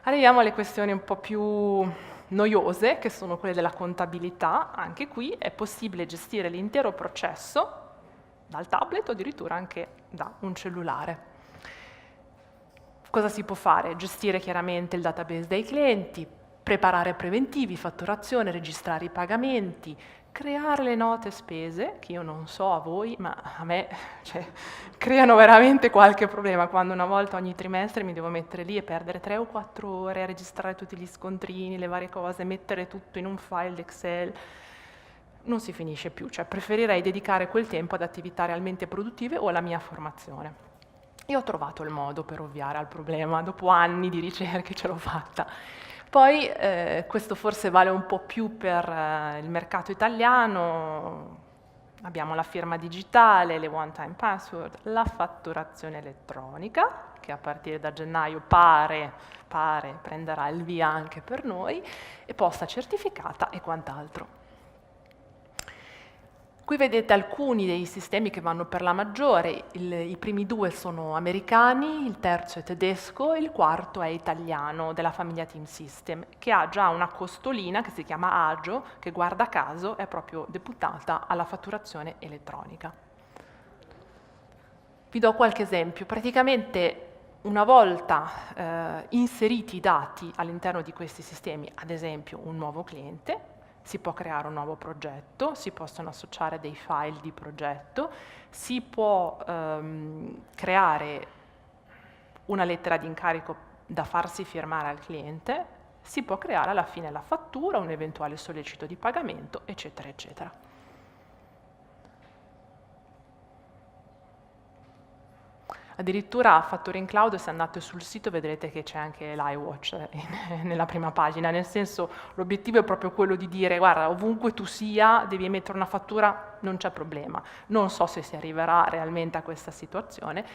Arriviamo alle questioni un po' più noiose, che sono quelle della contabilità. Anche qui è possibile gestire l'intero processo dal tablet o addirittura anche da un cellulare. Cosa si può fare? Gestire chiaramente il database dei clienti, preparare preventivi, fatturazione, registrare i pagamenti, creare le note spese, che io non so a voi, ma a me creano veramente qualche problema quando una volta ogni trimestre mi devo mettere lì e perdere 3 o 4 ore a registrare tutti gli scontrini, le varie cose, mettere tutto in un file Excel. Non si finisce più, cioè preferirei dedicare quel tempo ad attività realmente produttive o alla mia formazione. Io ho trovato il modo per ovviare al problema, dopo anni di ricerche ce l'ho fatta. Poi questo forse vale un po' più per il mercato italiano, abbiamo la firma digitale, le one-time password, la fatturazione elettronica, che a partire da gennaio pare prenderà il via anche per noi, e posta certificata e quant'altro. Qui vedete alcuni dei sistemi che vanno per la maggiore, i primi 2 sono americani, il terzo è tedesco e il quarto è italiano, della famiglia Team System, che ha già una costolina che si chiama Agio, che guarda caso è proprio deputata alla fatturazione elettronica. Vi do qualche esempio. Praticamente una volta inseriti i dati all'interno di questi sistemi, ad esempio un nuovo cliente, si può creare un nuovo progetto, si possono associare dei file di progetto, si può creare una lettera di incarico da farsi firmare al cliente, si può creare alla fine la fattura, un eventuale sollecito di pagamento, eccetera, eccetera. Addirittura a Fattori in Cloud, se andate sul sito vedrete che c'è anche l'iWatch nella prima pagina, nel senso l'obiettivo è proprio quello di dire guarda, ovunque tu sia devi emettere una fattura, non c'è problema. Non so se si arriverà realmente a questa situazione,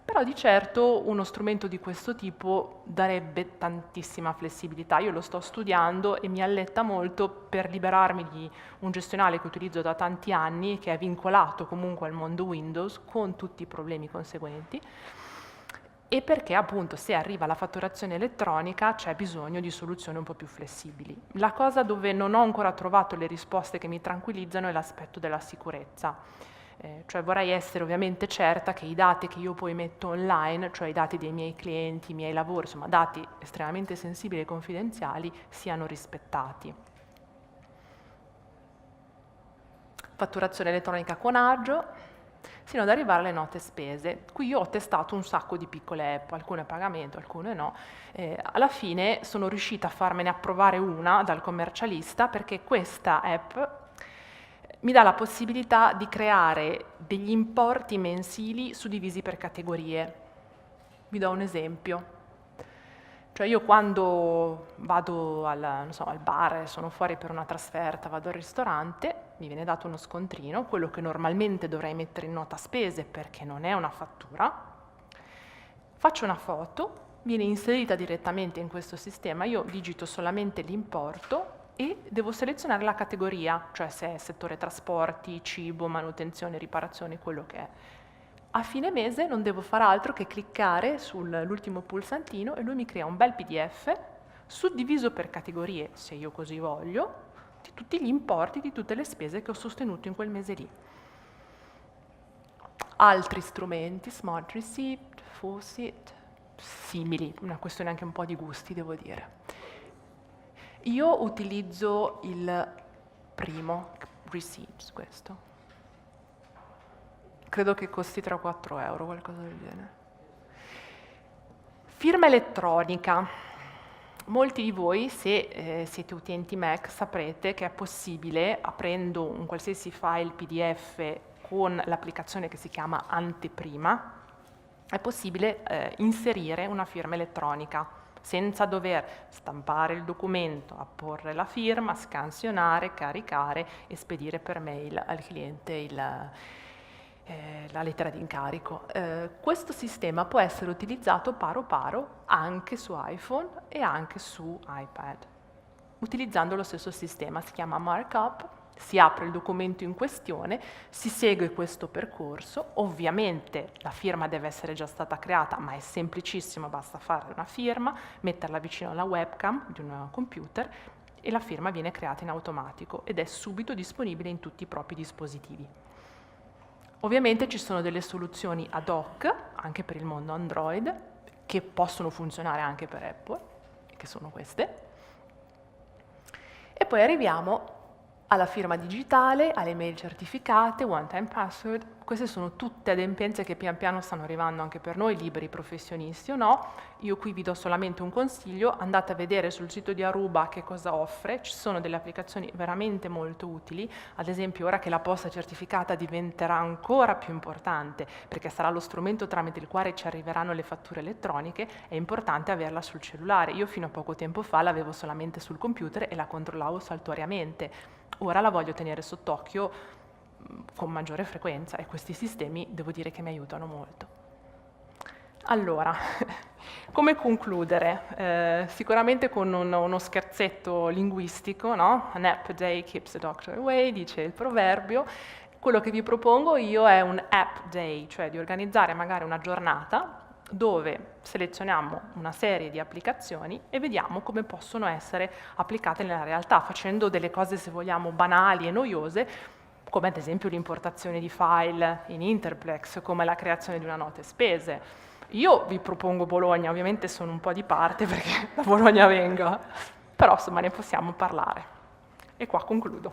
Però di certo uno strumento di questo tipo darebbe tantissima flessibilità. Io lo sto studiando e mi alletta molto per liberarmi di un gestionale che utilizzo da tanti anni, che è vincolato comunque al mondo Windows, con tutti i problemi conseguenti, e perché appunto se arriva la fatturazione elettronica c'è bisogno di soluzioni un po' più flessibili. La cosa dove non ho ancora trovato le risposte che mi tranquillizzano è l'aspetto della sicurezza. Cioè vorrei essere ovviamente certa che i dati che io poi metto online, cioè i dati dei miei clienti, i miei lavori, insomma dati estremamente sensibili e confidenziali, siano rispettati. Fatturazione elettronica con agio, sino ad arrivare alle note spese. Qui io ho testato un sacco di piccole app, alcune a pagamento, alcune no. Alla fine sono riuscita a farmene approvare una dal commercialista perché questa app mi dà la possibilità di creare degli importi mensili suddivisi per categorie. Vi do un esempio. Cioè io quando vado al bar, sono fuori per una trasferta, vado al ristorante, mi viene dato uno scontrino, quello che normalmente dovrei mettere in nota spese perché non è una fattura, faccio una foto, viene inserita direttamente in questo sistema, io digito solamente l'importo e devo selezionare la categoria, cioè se è settore trasporti, cibo, manutenzione, riparazione, quello che è. A fine mese non devo fare altro che cliccare sull'ultimo pulsantino e lui mi crea un bel PDF suddiviso per categorie, se io così voglio, di tutti gli importi, di tutte le spese che ho sostenuto in quel mese lì. Altri strumenti, Smart Receipt, Faucet, simili, una questione anche un po' di gusti, devo dire. Io utilizzo il primo, Receipts, questo. Credo che costi 3-4 euro, qualcosa del genere. Firma elettronica. Molti di voi, se siete utenti Mac, saprete che è possibile, aprendo un qualsiasi file PDF con l'applicazione che si chiama Anteprima, è possibile inserire una firma elettronica senza dover stampare il documento, apporre la firma, scansionare, caricare e spedire per mail al cliente la lettera di incarico. Questo sistema può essere utilizzato paro paro anche su iPhone e anche su iPad, utilizzando lo stesso sistema. Si chiama Markup, si apre il documento in questione, si segue questo percorso, ovviamente la firma deve essere già stata creata, ma è semplicissimo, basta fare una firma, metterla vicino alla webcam di un computer e la firma viene creata in automatico ed è subito disponibile in tutti i propri dispositivi. Ovviamente ci sono delle soluzioni ad hoc, anche per il mondo Android, che possono funzionare anche per Apple, che sono queste. E poi arriviamo alla firma digitale, alle mail certificate, one-time password. Queste sono tutte adempienze che pian piano stanno arrivando anche per noi, liberi professionisti o no. Io qui vi do solamente un consiglio, andate a vedere sul sito di Aruba che cosa offre, ci sono delle applicazioni veramente molto utili, ad esempio ora che la posta certificata diventerà ancora più importante, perché sarà lo strumento tramite il quale ci arriveranno le fatture elettroniche, è importante averla sul cellulare. Io fino a poco tempo fa l'avevo solamente sul computer e la controllavo saltuariamente. Ora la voglio tenere sott'occhio con maggiore frequenza e questi sistemi devo dire che mi aiutano molto. Allora, come concludere? Sicuramente con uno scherzetto linguistico, no? An app day keeps the doctor away, dice il proverbio. Quello che vi propongo io è un app day, cioè di organizzare magari una giornata dove selezioniamo una serie di applicazioni e vediamo come possono essere applicate nella realtà, facendo delle cose, se vogliamo, banali e noiose, come ad esempio l'importazione di file in Interplex, come la creazione di una nota spese. Io vi propongo Bologna, ovviamente sono un po' di parte perché da Bologna vengo, però insomma ne possiamo parlare. E qua concludo.